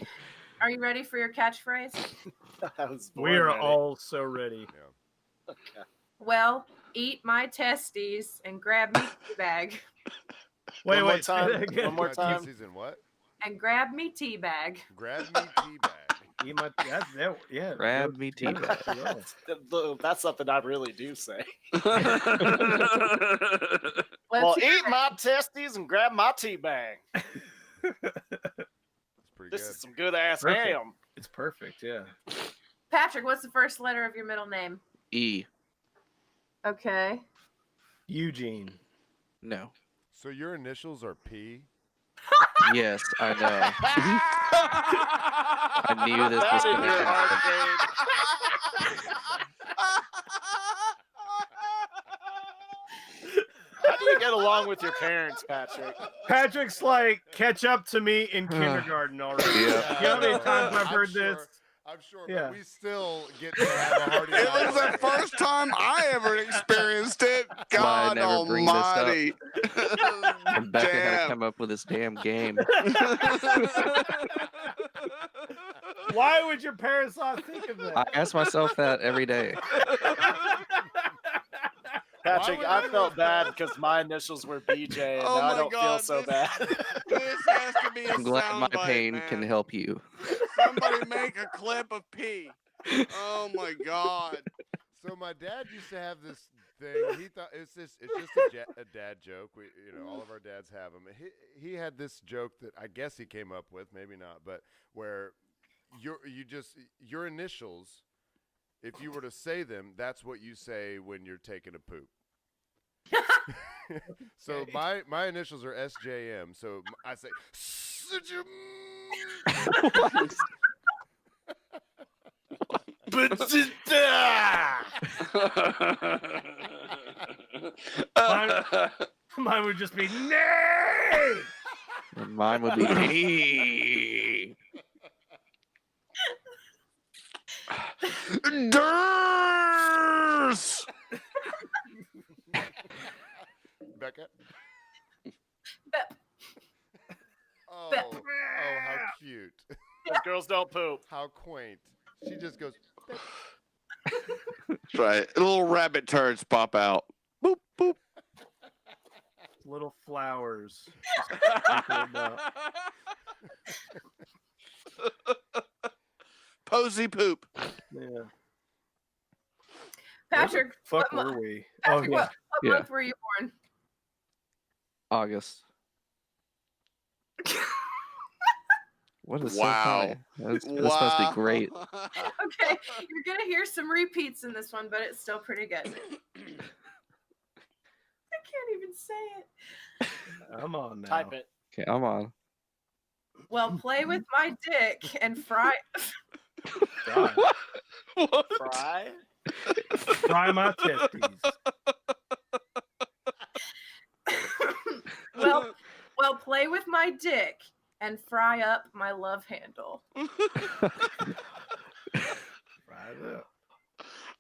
Are you ready for your catchphrase? I was born We are ready. all so ready. Okay. Well, eat my testes and grab me tea bag. Wait, One more wait. say time. that again. One more My time. testes in what? And grab me tea bag. Grab me tea bag. Eat my, yeah. Grab that- me yeah, tea that's bag. well. That's something I really do say. Let's Well, hear eat it. my testes and grab my tea bag. That's pretty This good. is some good ass Perfect. ham. It's perfect. Yeah. Patrick, what's the first letter of your middle name? E. Okay. Eugene. No. So your initials are P? Yes, I know. I knew this was That in gonna your happen. How do you get along with your parents, Patrick? Patrick's like, catch up to me in kindergarten already. Yeah. You know how many times I've I'm heard sure- this? I'm sure, Yeah. but we still get to have a hearty It was the laugh. first time I ever experienced it. Why I God never bring this up. almighty. And Becca had to Damn. come up with this damn game. Why would your parents not think of that? I ask myself that every day. Patrick, would I you felt have bad that? because my initials were BJ, and Oh now I my don't feel God, so this- bad. This has to be a I'm glad my soundbite, pain man. can help you. Somebody make a clip of P. Oh my God. So my dad used to have this thing. He thought it's just a dad joke. We, all of our dads have them. He had this joke that I guess he came up with, maybe not, but where your initials, if you were to say them, that's what you say when you're taking a poop. So my initials are SJM. So I say Mine would just be nay. And mine would be me. Durs! Becca. Be- Oh, Be- how cute. Those girls don't poop. How quaint. She just goes, That's right. Little rabbit turds pop out. Boop, boop. Little flowers. Just thinking about- Posy poop. Yeah. Patrick, Fuck what, were we? Patrick, Oh yeah. what Yeah. month were you born? August. What is Wow. so funny? This must be great. Okay, you're gonna hear some repeats in this one, but it's still pretty good. I can't even say it. I'm on now. Type it. Okay, I'm on. Well, play with my dick and fry. Fry. What? Fry. Fry my testes. well, play with my dick and fry up my love handle. Fry it up.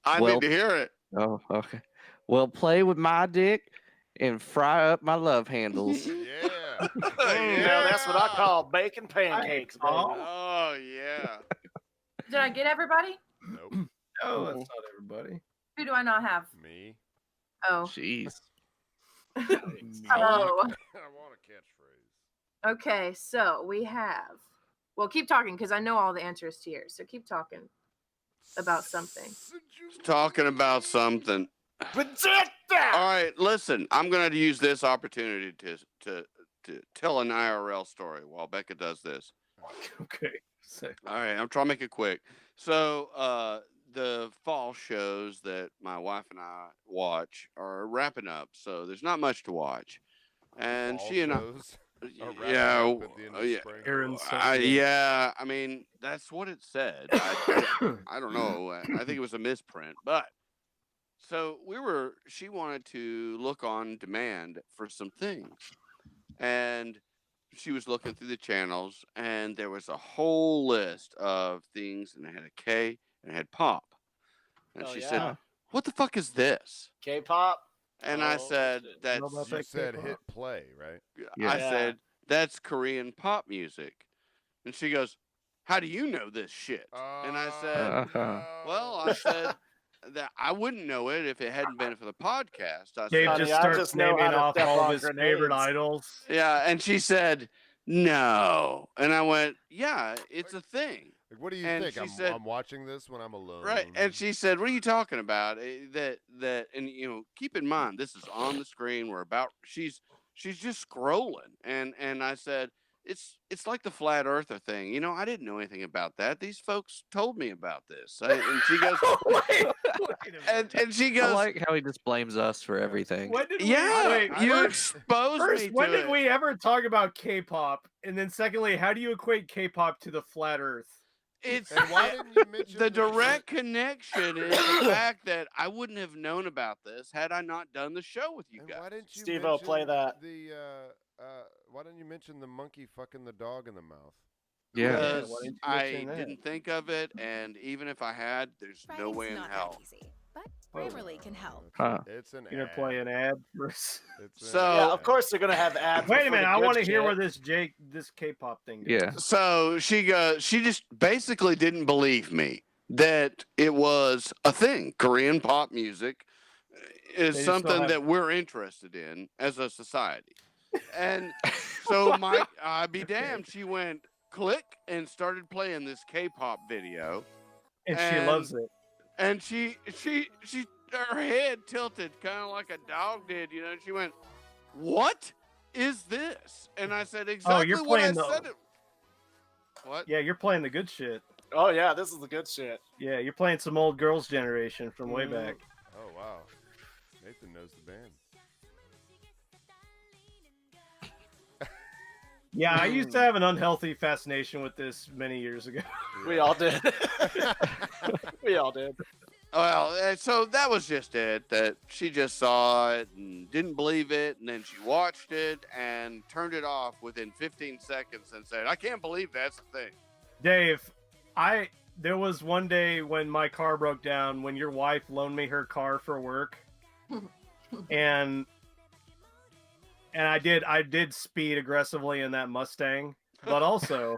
I Well- need to hear it. Oh, okay. Well, play with my dick and fry up my love handles. Yeah. Now that's what I call bacon pancakes, baby. Oh yeah. Did I get everybody? Nope. Oh, that's not everybody. Who do I not have? Me. Oh. Jeez. Oh. I want a catchphrase. Okay, so we have. Well, keep talking because I know all the answers to yours. So keep talking about something. Talking about something. All right, listen. I'm gonna use this opportunity to tell an IRL story while Becca does this. Okay. Sick. All right, I'm trying to make it quick. So, the fall shows that my wife and I watch are wrapping up, so there's not much to watch. And Fall she and shows are wrapping yeah, up at the end of yeah, spring. Aaron yeah. I mean, that's what it said. I don't know. I think it was a misprint, but so she wanted to look on demand for some things, and she was looking through the channels, and there was a whole list of things, and it had a K and it had pop, and Oh, she yeah. said, "What the fuck is this?" K-pop. And I Oh, said, shit. "That's." Know about You that said K-pop? hit play, right? Yeah. I said, "That's Korean pop music," and she goes, "How do you know this shit?" And I said, "Well, I said that I wouldn't know it if it hadn't been for the podcast." I Dave said, Honey, just I starts just know naming how to off step all on of his favorite grenades. idols. "Yeah," and she said, "No," and I went, "Yeah, it's a thing." Like, what do you And think? she said- I'm watching this when I'm alone. Right, and she said, "What are you talking about?" That, and keep in mind, this is on the screen. She's just scrolling, and I said, "It's like the flat earther thing. I didn't know anything about that. These folks told me about this." And she goes, Wait a minute. and she I goes, like how he just blames us for everything. When did we, "Yeah, wait, you first, exposed me to when did it." we ever talk about K-pop? And then secondly, how do you equate K-pop to the flat Earth? It's And why didn't you mention the direct connection is the fact that I wouldn't have known about this had I not done the show with you And guys. why didn't you Steve-O, mention play that. Why didn't you mention the monkey fucking the dog in the mouth? Yeah. Because why didn't you I mention that? didn't think of it, and even if I had, there's no Writing's way in not hell. that easy, but Grammarly can help. Huh. It's an You're gonna ad. play an ad for us? It's an So- Yeah, ad. of course they're gonna have ads. Wait a for minute, the I good want to hear shit. where this K-pop thing goes. Yeah. So she just basically didn't believe me that it was a thing. Korean pop music is They just don't something have- that we're interested in as a society. And so I'd be damned. She went click and started playing this K-pop video. And she loves it. And she her head tilted kind of like a dog did, and she went, "What is this?" And I said, "Exactly you're what I playing the- said." What? Yeah, you're playing the good shit. Oh yeah, this is the good shit. Yeah, you're playing some old girls' generation from way back. Oh wow, Nathan knows the band. Yeah, I used to have an unhealthy fascination with this many years ago. We all did. We all did. Well, so that was just it. That she just saw it and didn't believe it, and then she watched it and turned it off within 15 seconds and said, "I can't believe that's a thing." Dave, there was one day when my car broke down when your wife loaned me her car for work. and I did speed aggressively in that Mustang, but also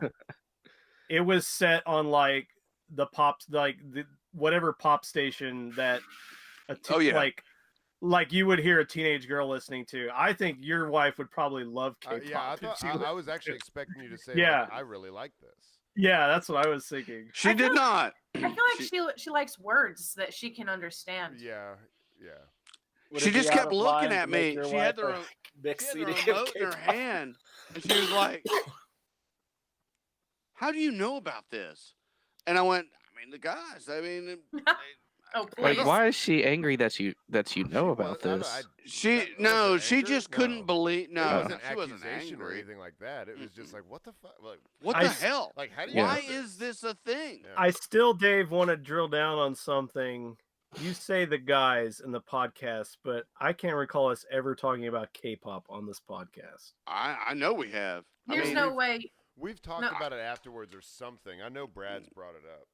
it was set on like the pops, like the whatever pop station that like you would hear a teenage girl listening to. I think your wife would probably love K-pop. Yeah, if she I was listened actually to it. expecting you to say, Yeah. like, I really like this. Yeah, that's what I was thinking. She did not. I feel like she likes words that she can understand. Yeah, yeah. Would She it be just out kept of looking line at to make me. your She had wife the a big She had the CD of remote in her K-pop? hand, and she was like, how do you know about this? And I went, I mean, the guys. I mean, Oh, Like, please. why is she angry that you know about I don't- this? was it she anger? just couldn't No. believe. It No, wasn't she wasn't accusation or angry. anything like that. It was just like, what the fuck? Like, What I the s- hell? like how do you? Why know is this a thing? Yeah. I still, Dave, want to drill down on something. You say the guys in the podcast, but I can't recall us ever talking about K-pop on this podcast. I know we have. There's I mean, no way. We've talked No, about it afterwards or something. I know Brad's brought it up.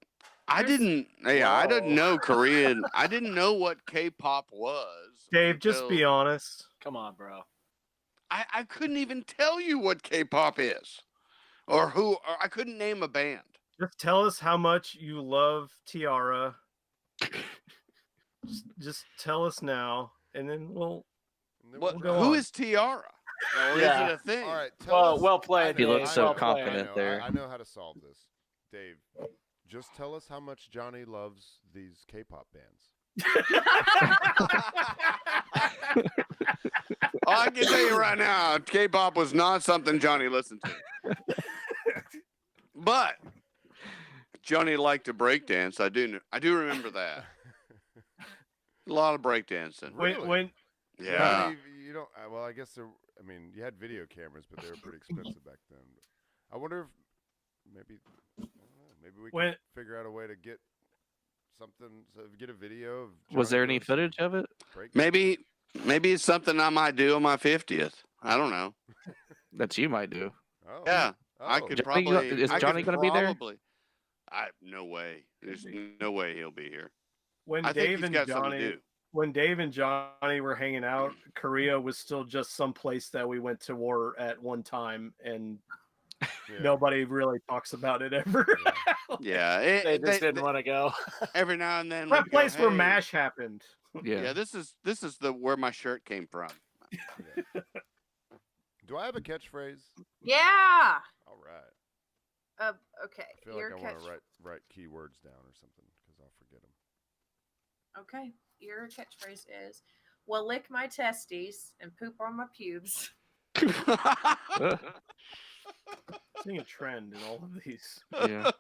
I there's- didn't. Yeah, I didn't Whoa. know Korean. I didn't know what K-pop was. Dave, just be until- honest. Come on, bro. I couldn't even tell you what K-pop is, or who. Or I couldn't name a band. Just tell us how much you love Tiara. Just tell us now, and then we'll. And then What? we'll go go Who on. is Tiara? Or Yeah. is it a thing? All right, tell us. Well played. I You know, look Dave. I so know, Well played. confident I know, there. I know how to solve this, Dave. Just tell us how much Johnny loves these K-pop bands. Oh, I can tell you right now, K-pop was not something Johnny listened to. But Johnny liked to break dance. I do remember that. A lot of break dancing. Really? When Yeah. You don't. Well, I guess there. I mean, you had video cameras, but they were pretty expensive back then. I wonder if maybe I don't know, maybe we When- can figure out a way to get something. So get a video of. Was there Johnny any doing some footage of it break Maybe it's something I might do on my 50th. I don't know. that you might do? Oh. Yeah. Oh. I could Johnny go- probably. is I could Johnny gonna be there? probably- no way. There's no way he'll be here. when I think Dave he's and got something Johnny to do. when Dave and Johnny were hanging out, Korea was still just some place that we went to war at one time, and Yeah. nobody really talks about it ever. Yeah. They just didn't want to go. Every now and then. That we'd go, place where "Hey." MASH happened. Yeah. Yeah. This is the where my shirt came from. Do I have a catchphrase? Yeah. All right. Okay. I feel Your like I want catch. to write keywords down or something because I'll forget them. Okay. Your catchphrase is, "Well, lick my testes and poop on my pubes." Seeing a trend in all of these. Yeah.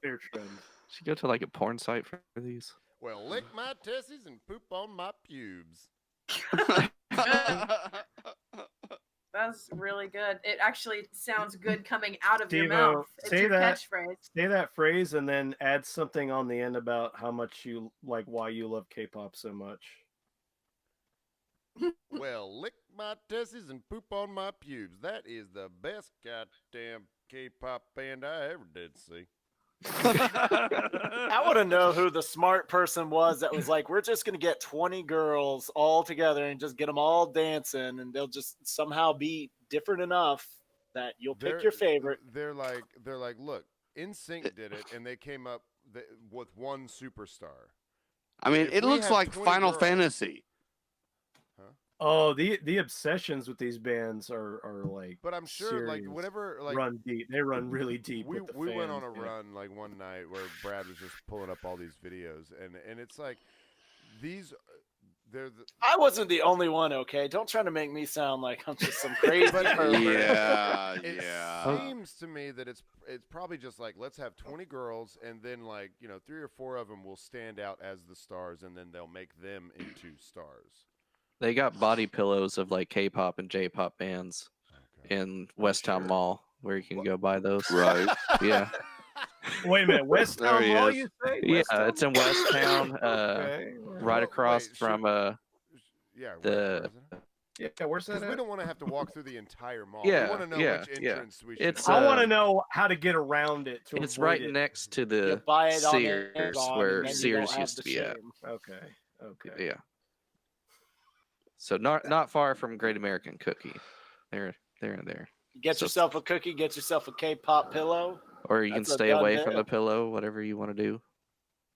Clear trend. Should go to like a porn site for these. Well, lick my testes and poop on my pubes. That's really good. It actually sounds good coming out of your Steve-O, mouth. It's say your that. catchphrase. Say that phrase and then add something on the end about how much you like, why you love K-pop so much. Well, lick my testes and poop on my pubes. That is the best goddamn K-pop band I ever did see. I want to know who the smart person was that was like, we're just going to get 20 girls all together and just get them all dancing, and they'll just somehow be different enough that you'll pick your favorite. They're like, look, NSYNC did it, and they came up with one superstar. I mean, If it we looks have like 20 Final girls- Fantasy. Oh, the obsessions with these bands are like. But I'm sure, like, serious. whenever, like, run deep. They run really deep. we with the went on fans, a yeah. run like one night where Brad was just pulling up all these videos, and it's like these, they're the, I wasn't the only one, okay? Don't try to make me sound like I'm just some crazy But- pervert. Yeah, It yeah. seems to me that it's probably just like, let's have 20 girls, and then, like, 3 or 4 of them will stand out as the stars, and then they'll make them into stars. They got body pillows of like K-pop and J-pop bands Okay. in West Town Sure. Mall where you can go buy those. Right. Yeah. Wait a minute, West There Town he Mall, is. you say? Yeah, West Town it's in West Town, Okay. right Well, across wait, from Yeah. the- Yeah, where's that Because we at? don't want to have to walk through the entire mall. Yeah, We want to know yeah, which yeah. entrance we should. It's, go. I want uh, to know how to get around it. To it's avoid right it. next to You the buy it on Sears Amazon, where and then you Sears don't have used the to be at. shame. Okay. Yeah. So not far from Great American Cookie. They're in there. Get So- yourself a cookie, get yourself a K-pop pillow. Or you can That's a stay done away from deal. the pillow, whatever you want to do.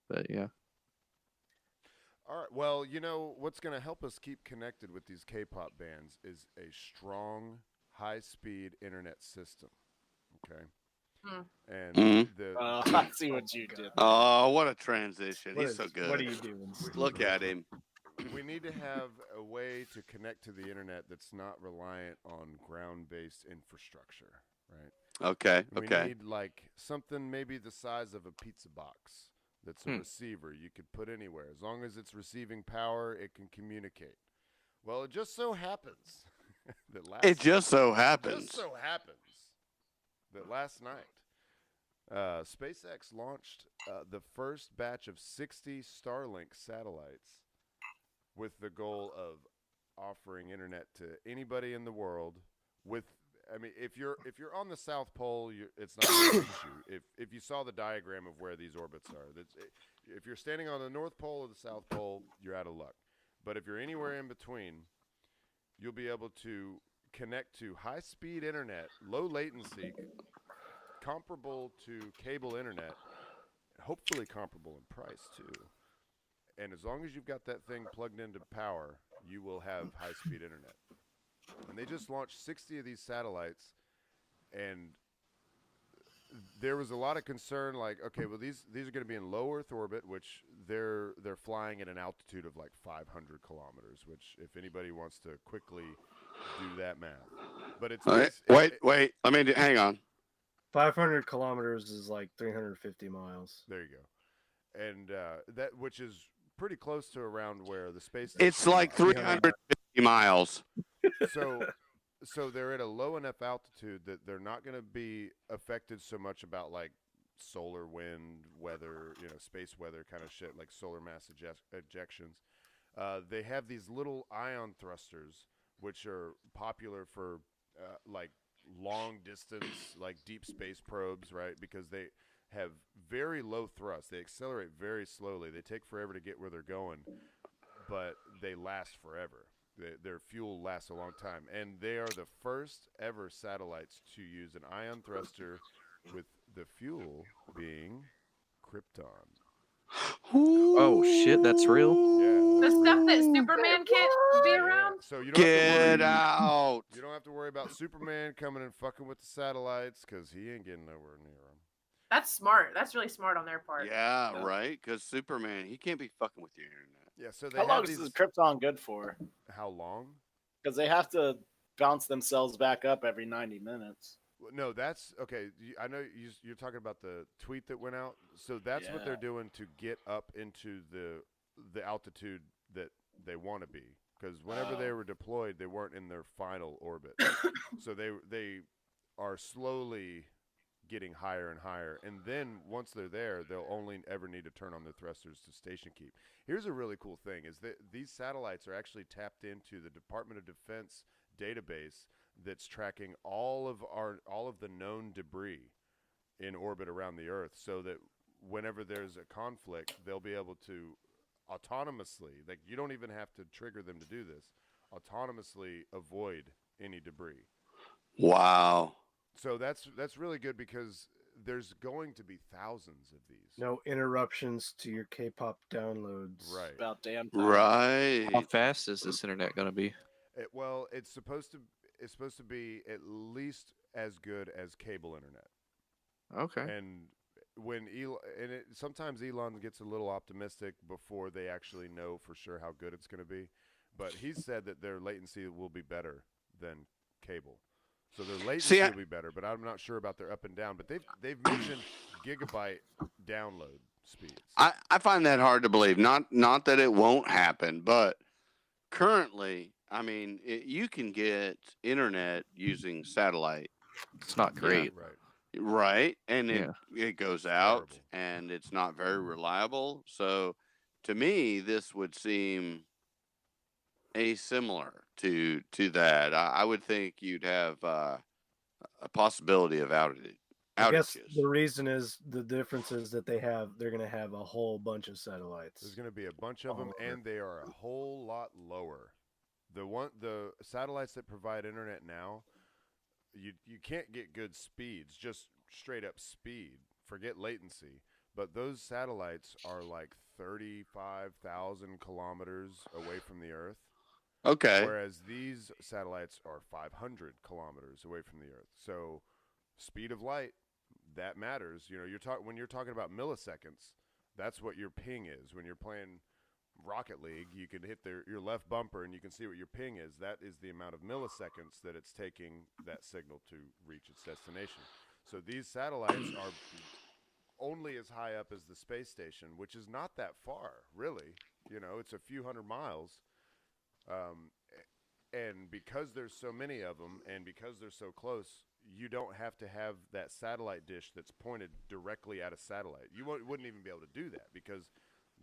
But yeah. All right. Well, what's going to help us keep connected with these K-pop bands is a strong, high-speed internet system. Okay. Hmm. And Mhm. the I see what you did. Oh, what a transition. What He's is- so good. What are you doing? Steve? Look at him. we need to have a way to connect to the internet that's not reliant on ground-based infrastructure, right? Okay. We Okay. need like something maybe the size of a pizza box that's a receiver you could put anywhere. As long as it's receiving power, it can communicate. Well, it just so happens It just so happens. That last night, SpaceX launched the first batch of 60 Starlink satellites with the goal of offering internet to anybody in the world. I mean, if you're on the South Pole, it's not an issue. If you saw the diagram of where these orbits are, if you're standing on the North Pole or the South Pole, you're out of luck. But if you're anywhere in between, you'll be able to connect to high-speed internet, low latency, comparable to cable internet, hopefully comparable in price too. And as long as you've got that thing plugged into power, you will have high-speed internet. And they just launched 60 of these satellites, and there was a lot of concern, like, okay, well, these are going to be in low Earth orbit, which they're flying at an altitude of like 500 kilometers, which if anybody wants to quickly do that math. But it's wait. Let me hang on. 500 kilometers is like 350 miles. There you go. And that, which is pretty close to around where the space It's like 350 miles. So they're at a low enough altitude that they're not going to be affected so much about like solar wind, weather, space weather kind of shit, like solar mass ejections. They have these little ion thrusters, which are popular for like long distance, like deep space probes, right? Because they have very low thrust. They accelerate very slowly. They take forever to get where they're going, but they last forever. Their fuel lasts a long time. And they are the first ever satellites to use an ion thruster with the fuel being krypton. Oh shit, that's real. Yeah. The stuff that Superman can't be around. So you don't have to Get worry. out. You don't have to worry about Superman coming and fucking with the satellites because he ain't getting nowhere near them. That's smart. That's really smart on their part. Yeah, right. Because Superman, he can't be fucking with your internet. Yeah. So they How long have is these. this Krypton good for? How long? Because they have to bounce themselves back up every 90 minutes. No, that's okay. I know you're talking about the tweet that went out. So that's what they're doing to get up into the altitude that they want to be. Because whenever they were deployed, they weren't in their final orbit. So they are slowly getting higher and higher. And then once they're there, they'll only ever need to turn on their thrusters to station keep. Here's a really cool thing is that these satellites are actually tapped into the Department of Defense database that's tracking all of the known debris in orbit around the Earth, so that whenever there's a conflict, they'll be able to autonomously, like you don't even have to trigger them to do this, autonomously avoid any debris. Wow. So that's really good because there's going to be thousands of these. No interruptions to your K-pop downloads. Right. About damn time. Right. How fast is this internet going to be? Well, it's supposed to be at least as good as cable internet. Okay. And when sometimes Elon gets a little optimistic before they actually know for sure how good it's going to be, but he said that their latency will be better than cable. So their latency will be better, but I'm not sure about their up and down. But they've mentioned gigabyte download speeds. I find that hard to believe. Not that it won't happen, but currently, I mean, you can get internet using satellite. It's not great. Right. Right. And it goes out terrible. and it's not very reliable. So to me, this would seem asimilar to that. I would think you'd have a possibility of outages. I guess the reason is the difference is that they're going to have a whole bunch of satellites. There's going to be a bunch of them, and they are a whole lot lower. The satellites that provide internet now, you can't get good speeds, just straight up speed. Forget latency. But those satellites are like 35,000 kilometers away from the Earth. Okay. Whereas these satellites are 500 kilometers away from the Earth. So speed of light, that matters. When you're talking about milliseconds, that's what your ping is. When you're playing Rocket League, you can hit your left bumper and you can see what your ping is. That is the amount of milliseconds that it's taking that signal to reach its destination. So these satellites are only as high up as the space station, which is not that far, really. You know, it's a few hundred miles. And because there's so many of them and because they're so close, you don't have to have that satellite dish that's pointed directly at a satellite. You wouldn't even be able to do that because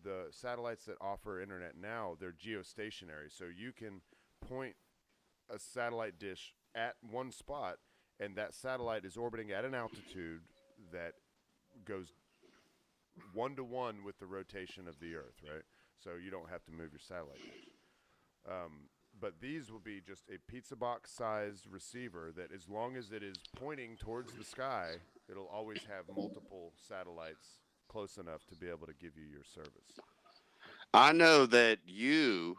the satellites that offer internet now, they're geostationary. So you can point a satellite dish at one spot, and that satellite is orbiting at an altitude that goes 1-to-1 with the rotation of the Earth, right? So you don't have to move your satellite dish. But these will be just a pizza box sized receiver that, as long as it is pointing towards the sky, it'll always have multiple satellites close enough to be able to give you your service. I know that you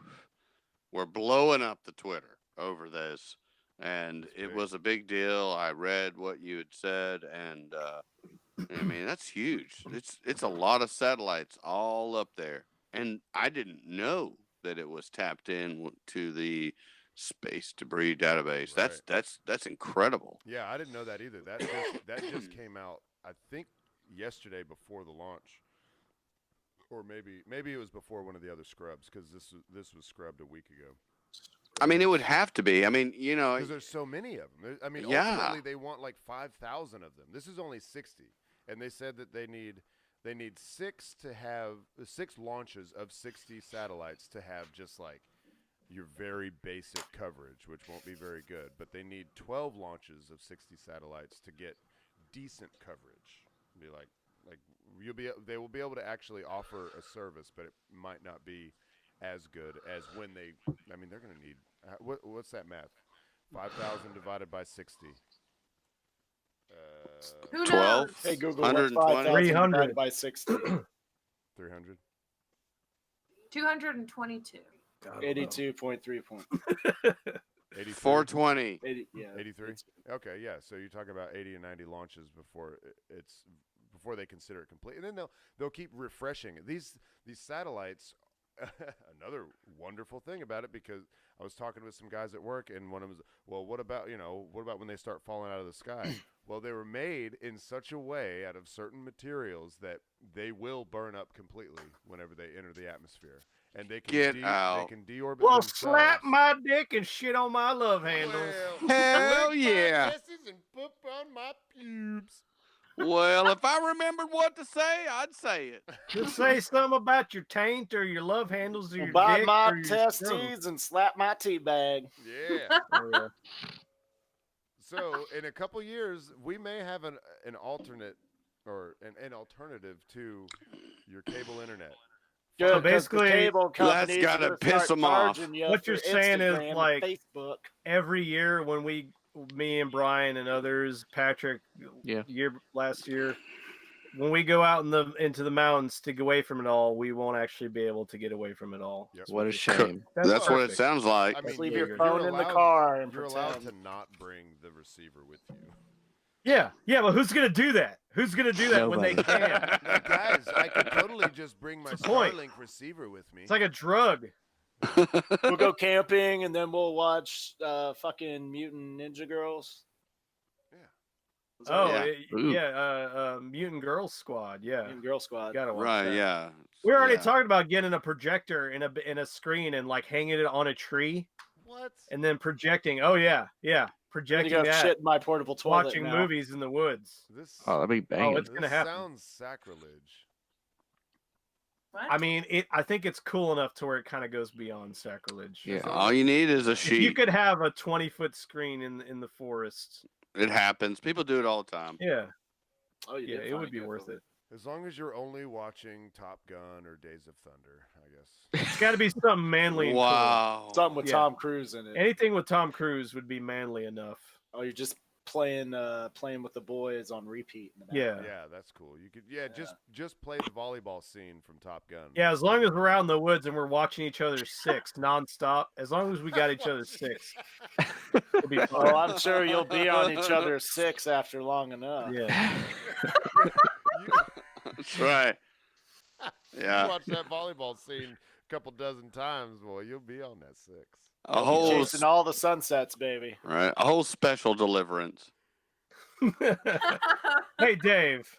were blowing up the Twitter over this, and it was a big deal. I read what you had said, and I mean, that's huge. It's a lot of satellites all up there, and I didn't know that it was tapped in to the space debris database. Right. That's incredible. Yeah, I didn't know that either. That just came out, I think, yesterday before the launch, or maybe it was before one of the other scrubs, because this was scrubbed a week ago. I mean, it would have to be. I mean, you know, because there's so many of them. I mean, Yeah. ultimately they want like 5,000 of them. This is only 60, and they said that they need 6 launches of 60 satellites to have just like your very basic coverage, which won't be very good. But they need 12 launches of 60 satellites to get decent coverage. Be like they will be able to actually offer a service, but it might not be as good as when they. I mean, they're going to need what's that math? 5,000 divided by 60. Who 12? knows? Hey Google, 120? 300 by 60. 300. 222. 82.3 points. 83. 420. 80, yeah. 83. Okay, yeah. So you're talking about 80 and 90 launches before they consider it complete, and then they'll keep refreshing it. These satellites. Another wonderful thing about it, because I was talking with some guys at work, and one of them was, well, what about when they start falling out of the sky? Well, they were made in such a way out of certain materials that they will burn up completely whenever they enter the atmosphere, and they can Get out. They can deorbit Well, themselves. slap my dick and shit on my love handles. Well, Hell lick my yeah. testes and poop on my pubes. Well, if I remembered what to say, I'd say it. Just say something about your taint or your love handles or your Buy dick my or your testes scrotum. and slap my tea bag. Yeah. Oh, yeah. So in a couple years, we may have an alternate or an alternative to your cable internet. Good, 'cause the basically, cable companies gotta are gonna piss start 'em off. charging you What for you're saying is, Instagram and like, Facebook. Every year when me and Brian and others, Patrick, Yeah. last year, when we go out into the mountains to get away from it all, we won't actually be able to get away from it all. Yep. What a shame. That's what it perfect. sounds like. I mean, Leave yeah, your you're phone in the allowed- car and You're allowed to pretend. not bring the receiver with you. Yeah, but who's gonna do that? Who's gonna do that when they Nobody. can? Now, guys, I could totally just bring my It's the point. Starlink receiver with me. It's like a drug. We'll go camping and then we'll watch fucking Mutant Ninja Girls. Is that Oh, right? Yeah. Mutant Girls Squad. Yeah, Mutant Girl Squad. gotta watch Right, that. yeah. We're already Yeah. talking about getting a projector in a screen and like hanging it on a tree What? and then projecting. Oh yeah, I'm gonna projecting go that. shit in my portable toilet Watching now. movies in the woods. This, Oh, that'd be banging. it's gonna this happen. sounds sacrilege. What? I mean, I think it's cool enough to where it kind of goes beyond sacrilege. Yeah. All you need is a If you sheet. could have a 20-foot screen in the forest. It happens. People do it all the time. Yeah, Oh, you yeah, did it find would be good worth movie. it. As long as you're only watching Top Gun or Days of Thunder, I guess. It's got to be something manly. And cool. Wow. Something with Yeah. Tom Cruise in it. Anything with Tom Cruise would be manly enough. Oh, you're just playing with the boys on repeat in the back. Yeah. Yeah, that's cool. You could, just play the volleyball scene from Top Gun. Yeah, as long as we're out in the woods and we're watching each other six nonstop, as long as we got each other six, it'll be Oh, fine. I'm sure you'll be on each other's six after long enough. Yeah. You, That's right. you Yeah. watch that volleyball scene couple dozen times, boy, you'll be on that 6. A whole Chasing all the sunsets, baby. right, a whole special deliverance. Hey, Dave.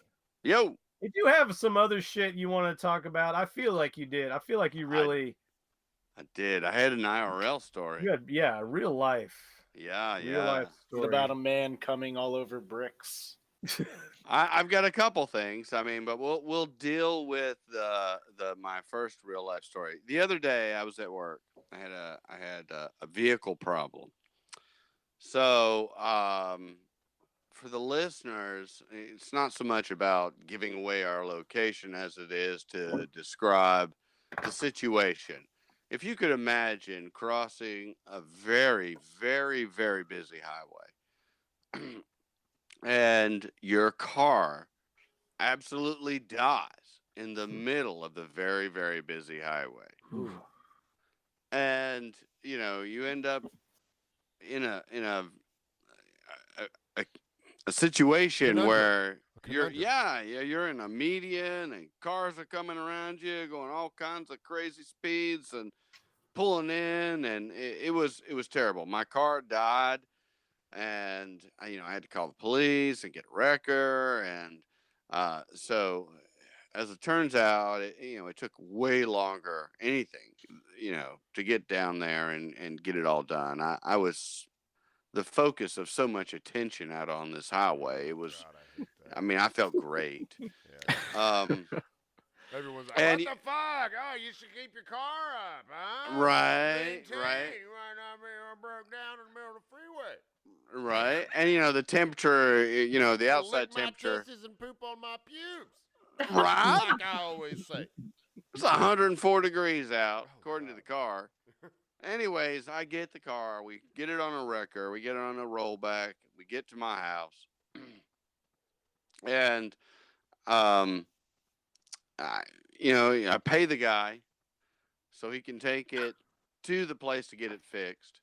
Yo, Did you have some other shit you want to talk about? I feel like you did. I feel like you really, I did. I had an IRL story. you had, yeah, real life. Yeah, Real yeah. life Is it story. about a man coming all over bricks? I've got a couple things. I mean, but we'll deal with my first real life story. The other day, I was at work. I had a vehicle problem. So, for the listeners, it's not so much about giving away our location as it is to describe the situation. If you could imagine crossing a very, very, very busy highway and your car absolutely dies in the middle of the very, very busy highway. And, you end up in a situation Conundrum. were A you're conundrum. you're in a median and cars are coming around you going all kinds of crazy speeds and pulling in, and it was terrible. My car died, and I had to call the police and get a wrecker, and so as it turns out, it took way longer to get down there and get it all done. I was the focus of so much attention out on this highway. It was, God, I hate that. I mean, I felt great. Yeah. Everyone's like, And what the fuck? Oh, you should keep your car up, huh? Right, Maintain. right. You might not be broke down in the middle of the freeway. Right. And, the temperature, the So outside lick my temperature. testes and poop on my pubes. Right. Like I always say. It's 104 degrees out, Oh, according to God. the car. Anyways, I get the car. We get it on a wrecker. We get it on a rollback. We get to my house. And, I pay the guy so he can take it to the place to get it fixed.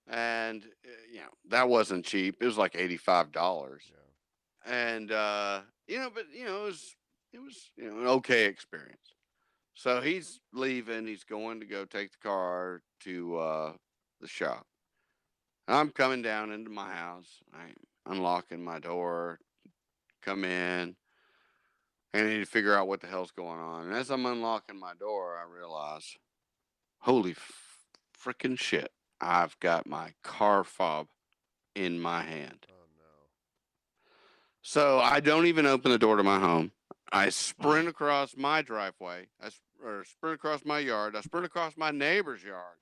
And, that wasn't cheap. It was like $85. Yeah. And, but, it was an okay experience. So he's leaving. He's going to go take the car to the shop. I'm coming down into my house. I'm unlocking my door, come in. I need to figure out what the hell's going on. And as I'm unlocking my door, I realize, holy freaking shit, I've got my car fob in my hand. Oh, no. So I don't even open the door to my home. I sprint across my driveway, or sprint across my yard. I sprint across my neighbor's yard.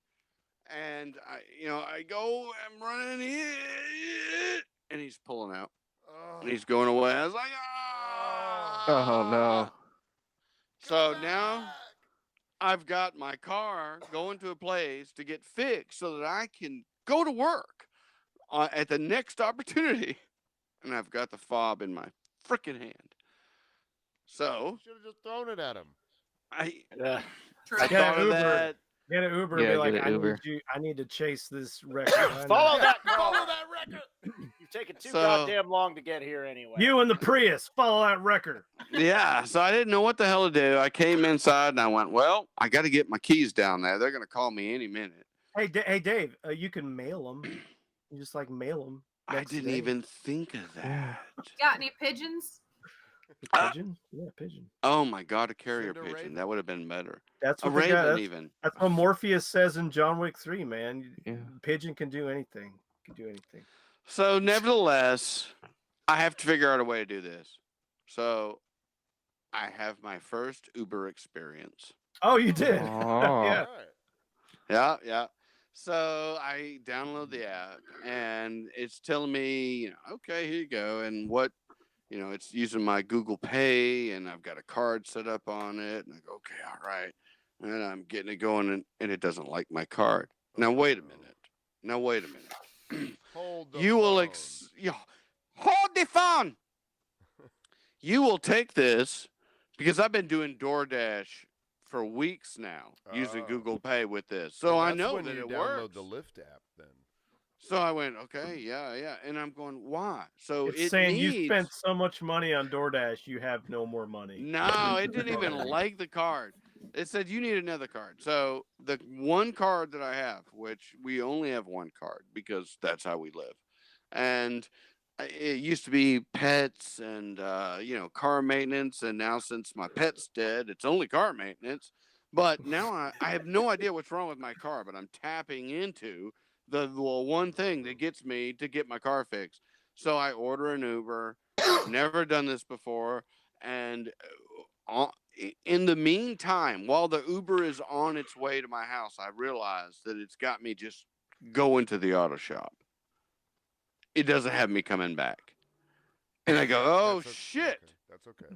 And I go, I'm running here, and he's pulling out. Oh. And he's going away. I was like, Oh no. So now I've got my car going to a place to get fixed so that I can go to work at the next opportunity. And I've got the fob in my freaking hand. So Should have just thrown it at him. I True. Yeah, thought of Uber. that. Get an Uber Yeah, and be like, get an Uber. I need to chase this record. I know. Follow that Follow car. that record. You've taken too So- goddamn long to get here anyway. You and the Prius, follow that record. Yeah, so I didn't know what the hell to do. I came inside and I went, well, I got to get my keys down there. They're going to call me any minute. Hey, hey, Dave, you can mail them. You just mail them. I didn't even think of that. Got any pigeons? Pigeon? Yeah, pigeon. Oh my God, a carrier Send a pigeon. raven. That would have been better. That's A what they got. raven That's, even. that's what Morpheus says in John Wick 3, man. Yeah. Pigeon can do anything. Can do anything. So nevertheless, I have to figure out a way to do this. So I have my first Uber experience. Oh, you did. Oh. Yeah. All right. Yeah. So I download the app and it's telling me, okay, here you go. And what, it's using my Google Pay and I've got a card set up on it. And I go, okay, all right. And I'm getting it going and it doesn't like my card. Now, wait a minute. Hold the You will phone. hold the phone. You will take this because I've been doing DoorDash for weeks now using Oh. Google Pay with this. So Well, I that's know when that you it download works. the Lyft app then. So I went, okay, yeah. And I'm going, why? So It's it saying needs... you spent so much money on DoorDash, you have no more money. No, it didn't even like the card. It said you need another card. So the one card that I have, which we only have one card because that's how we live, and it used to be pets and car maintenance, and now since my pet's dead, it's only car maintenance. But now I have no idea what's wrong with my car, but I'm tapping into the one thing that gets me to get my car fixed. So I order an Uber. Never done this before, and in the meantime, while the Uber is on its way to my house, I realize that it's got me just going to the auto shop. It doesn't have me coming back. And I go, oh, That's shit. Okay. That's okay.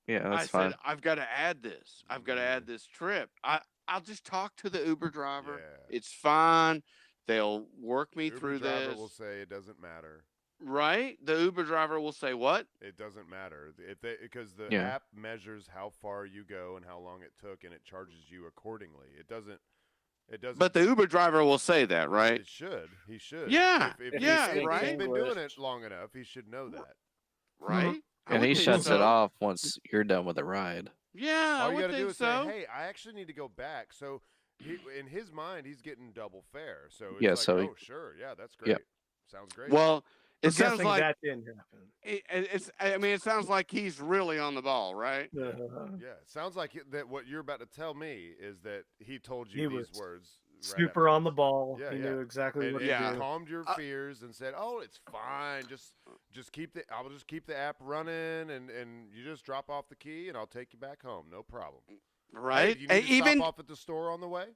Yeah, that's I fine. said, I've got to add this. I've got to add this trip. I'll just talk to the Uber driver. Yeah. It's fine. They'll work me Uber through driver this. will say it doesn't matter. Right? The Uber driver will say what? It doesn't matter because the Yeah. app measures how far you go and how long it took, and it charges you accordingly. It doesn't. But the Uber driver will say that, right? It should. He should. Yeah. If Yeah, he's right? been doing it long enough, he should know that. Right? I And would he think shuts it so. off once you're done with the ride. Yeah, All I you would got to do think is so. say, "Hey, I actually need to go back." So, in his mind, he's getting double fare. So it's Yeah, like, so "Oh, sure, yeah, that's great. Yep. Sounds great." Well, I'm it sounds guessing like that didn't happen. it sounds like he's really on the ball, right? yeah, it sounds like that. What you're about to tell me is that he told He you these was words. Right Super on the afterwards. ball. Yeah, He yeah. knew exactly what And to yeah. he do. calmed your fears and said, "Oh, it's fine. Just keep the. I'll just keep the app running, and you just drop off the key, and I'll take you back home. No problem." Right? Hey, you need to even stop off at the store on the way.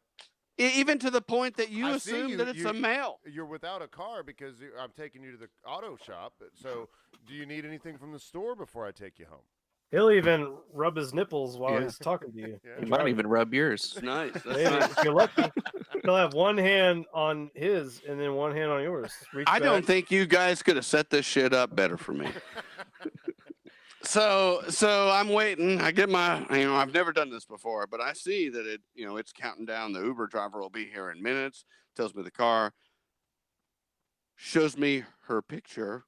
even to the point that you I see assume you- that it's you- a male. You're without a car because I'm taking you to the auto shop. So, do you need anything from the store before I take you home? He'll even rub his nipples while Yeah. he's talking to you. Yeah. You might even rub yours. It's nice. That's Maybe, nice. if you're lucky. He'll have one hand on his and then one hand on yours. Reach I don't back. think you guys could have set this shit up better for me. So I'm waiting. I get my, I've never done this before, but I see that it's counting down. The Uber driver will be here in minutes. Tells me the car. Shows me her picture.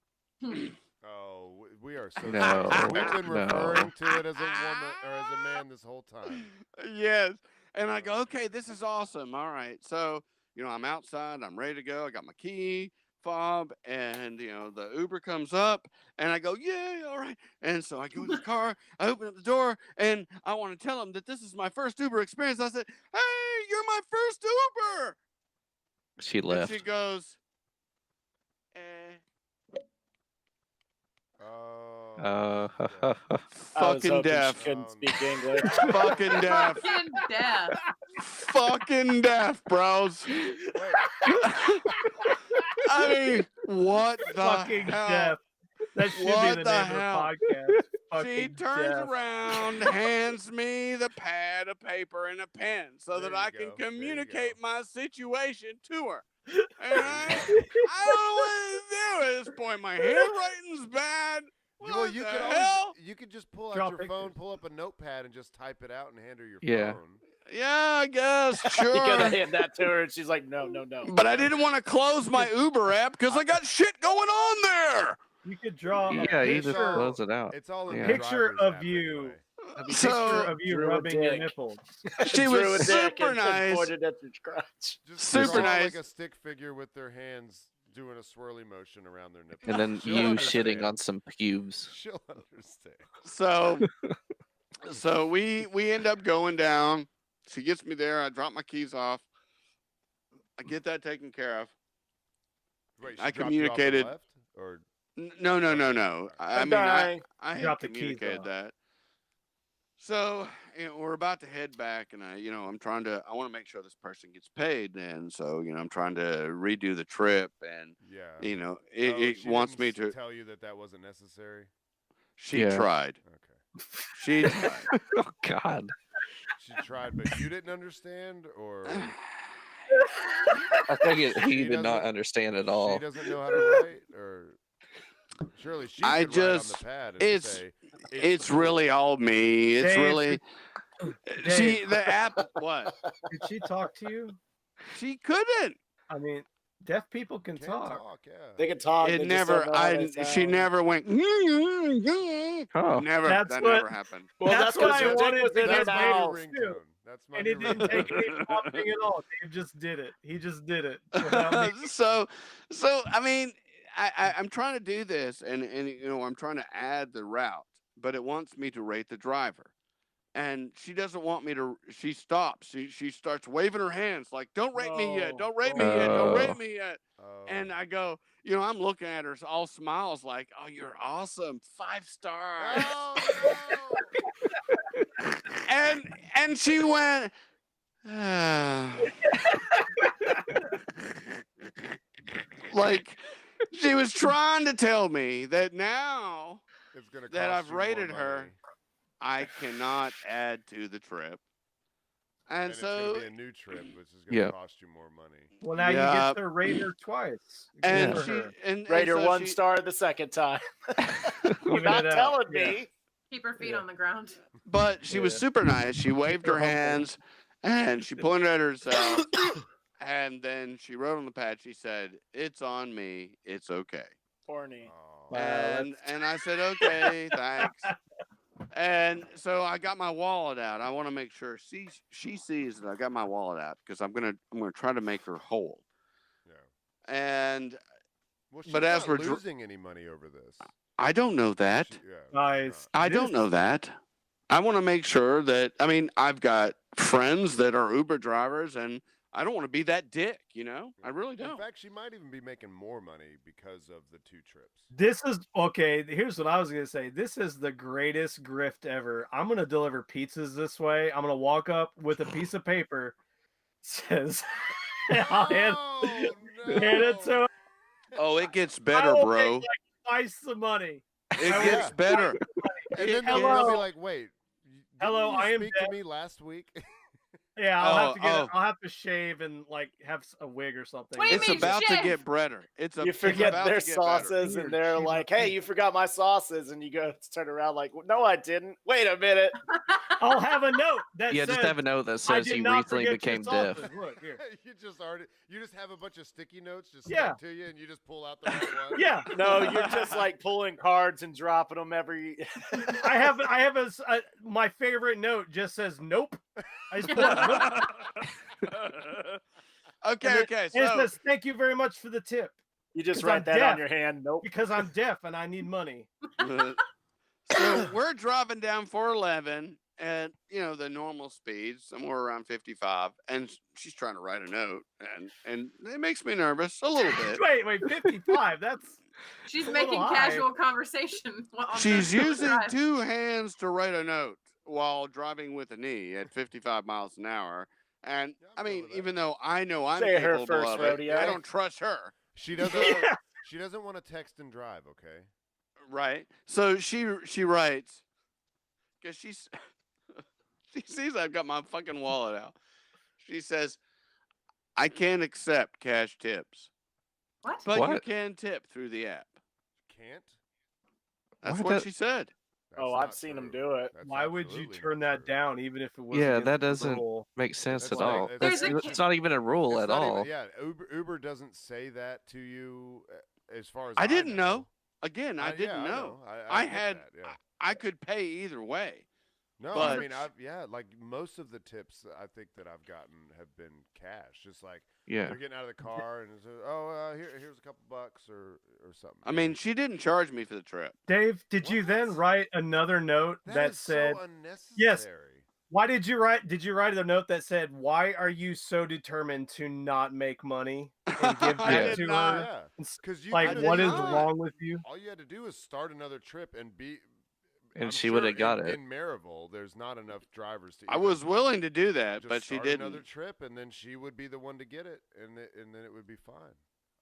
Oh, we are so No, sorry. We've been no. referring to it as a woman or as a man this whole time. Yes. And I go, okay, this is awesome. All right. So, I'm outside. I'm ready to go. I got my key fob, and the Uber comes up, and I go, yay, all right. And so I go in the car, I open up the door, and I want to tell him that this is my first Uber experience. I said, hey, you're my first Uber. She And left. she goes, Oh. Uh, yeah. I was fucking hoping deaf. she couldn't Oh, speak English. Fucking deaf. Fucking death. Fucking deaf, bros. Wait, I mean, what the Fucking hell? deaf. That should What be the the name hell? of the podcast. She Fucking turns deaf. around, hands me the pad of paper and a pen so There that you I can go. There you communicate go. my situation to her. And I don't know what to do at this point. My handwriting's bad. well, What you the could hell? always, you could just pull Draw out your phone, pictures. pull up a notepad, and just type it out and hand her your Yeah. phone. Yeah, I guess. You gotta Sure. hand that to her, and she's like, no, no, no. But I didn't want to close my Uber app because I got shit going on there. You could draw a yeah, you just picture. close it out. It's all in Yeah. the Picture driver's of app you. anyway. a picture So of you Drew a rubbing your dick. nipples. she Drew was a dick super and nice. pointed at your crotch. Just Super draw nice. like a stick figure with their hands doing a swirly motion around their nipples. And then She'll you understand. shitting on some pubes. She'll understand. So we end up going down. She gets me there. I drop my keys off. I get that taken care of. Wait, she I dropped you off and communicated- left? Or No. I mean, I had Drop the keys communicated off. that. So we're about to head back, and I want to make sure this person gets paid, and so I'm trying to redo the trip, and yeah. it she wants didn't me to. tell you that wasn't necessary. She Yeah. tried. Okay. She tried. Oh God. She tried, but you didn't understand, or I think he She did not doesn't- understand at she all. doesn't know how to write, or surely she I could write on just- the pad and it's- say, It's cool." really all me. It's Dave, really. See the app. What? Did she talk to you? She couldn't. I mean, deaf people can Can't talk. yeah. They can talk. they It just never. don't know how they She sound. never went. Oh. Never. That's that what- never happened. Well, That's that's because what I her dick wanted was to in her get That's Vader my mouth. ring. ringtone. That's my And new it didn't ringtone. take any prompting at all. Dave just did it. He just did it. Without me. so I mean, I'm trying to do this, and I'm trying to add the route, but it wants me to rate the driver. And she doesn't want me to. She stops. She starts waving her hands like, "Don't rate me yet! Don't rate me yet! Don't rate me yet!" Oh. And I go, I'm looking at her, all smiles, like, "Oh, you're awesome, 5 stars." Oh, no. And she went, like she was trying to tell me that now It's gonna that cost I've you more rated her, money. I cannot add to the trip. And it's so, gonna be a new trip, which is gonna Yeah. cost you more money. Well, now you Yeah. get to rate her twice. and Good for she, her. and Rate her so 1 she- star the second time. You're Even not it out, telling yeah. me. Keep her feet Yeah. on the ground. But she was Yeah. super nice. She waved her her humble. hands, and she pointed at herself, and then she wrote on the pad. She said, "It's on me. It's okay." Horny. Oh. Wow, And I said, "Okay, thanks." And so I got my wallet out. I want to make sure she sees that I got my wallet out, because I'm gonna try to make her whole. Yeah. And Well, she's But as not we're dr- losing any money over this. I don't know that. Yeah, Nice. she's not. I don't know that. I want to make sure that, I've got friends that are Uber drivers, and I don't want to be that dick, I really In don't. fact, she might even be making more money because of the 2 trips. This is okay. Here's what I was gonna say. This is the greatest grift ever. I'm gonna deliver pizzas this way. I'm gonna walk up with a piece of paper. Says, I'll hand it to her. Oh, it gets I better, will bro. make like twice the money. It I gets will- better. And It then they'll be Hello. like, "Wait, didn't Hello, you I am speak deaf." to me last week?" Yeah, I'll have to get. Oh. I'll have to shave and like have a wig or something. What do you It's mean, about to shit? get better. It's You it's forget about their to get better. sauces, Weird. and they're She like, "Hey, you forgot my sauces," and you go turn around like, "No, I didn't. Wait a minute." I'll have a note that Yeah, says, just have a note that "I says did he not recently forget your became deaf. sauces." Look here. You just have a bunch of sticky notes just Yeah. stuck to you, and you just pull out the right one. Yeah, No, you're just like pulling cards and dropping them every. I have my favorite note just says nope. I just put nope. Okay. And it So says thank you very much for the tip You just 'Cause write I'm that deaf. on your hand. Nope. because I'm deaf and I need money. so we're driving down 411 at the normal speed, somewhere around 55, and she's trying to write a note, and it makes me nervous a little bit. Wait, 55. That's She's a little making high. casual conversation. on She's the using drive. 2 hands to write a note while driving with a knee at 55 miles an hour. And Yeah, I'm good with that. even though I know I'm Say her capable first of rodeo. it, I don't trust her. She doesn't. Yeah. She doesn't want to text and drive. Okay. Right. So she writes, because she sees I've got my fucking wallet out. She says, "I can't accept cash tips, What? but you What? can tip through the app." Can't. That's What what the- she said. That's Oh, I've not seen 'em true. do it. That's Why would you absolutely turn not that true. down even if it was Yeah, against that the doesn't rule? make sense That's at like- all. that's- There's a- It's not even a rule It's at not all. even- yeah, Uber doesn't say that to you as far as I didn't know. Again, I yeah, didn't I know. I I get had- that, yeah. I could pay either way. No, but- I mean, like most of the tips I think that I've gotten have been cash. Just like Yeah. they're getting out of the car and it's, here's a couple bucks or something. I mean, she didn't charge me for the trip. Dave, did you then What? write another note that is said, so unnecessary. why did you write a note that said, why are you so determined to not make money and give I that did to not. her? Yeah, It's because you Like, I what did is not. wrong with you? all you had to do is start another trip and be. And I'm she sure would've got in, it. In Maryville, there's not enough drivers to. I even was willing to do that, just but she start didn't. Another trip, and then she would be the one to get it, and then it would be fine.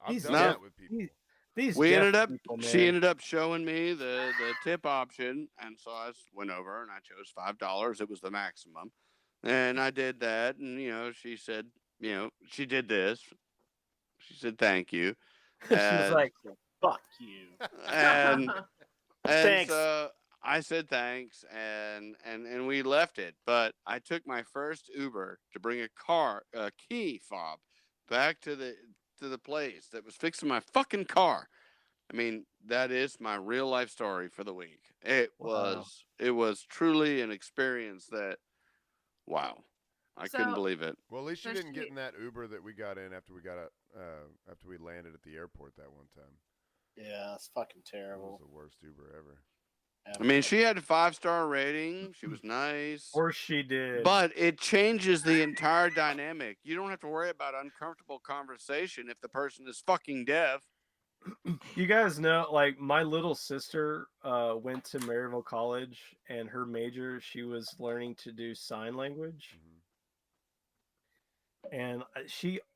I've These done deaf- that with people. These We deaf ended up. people, She man. ended up showing me the tip option, and so I went over and I chose $5. It was the maximum, and I did that. And she said, she did this. She said thank you. She was And- like, Fuck you. and Thanks. so I said thanks, and we left it. But I took my first Uber to bring a key fob back to the place that was fixing my fucking car. I mean, that is my real life story for the week. It Wow. was truly an experience that, wow. I couldn't believe it. Well, at least you So didn't get in that Uber that we got in after we landed at the airport that one time. Yeah, it's fucking It was terrible. the worst Uber ever. I mean, she had a 5-star rating. She was nice. Of course she did. But it changes the entire dynamic. You don't have to worry about uncomfortable conversation if the person is fucking deaf. You guys know, like, my little sister went to Maryville College, and her major, she was learning to do sign language. And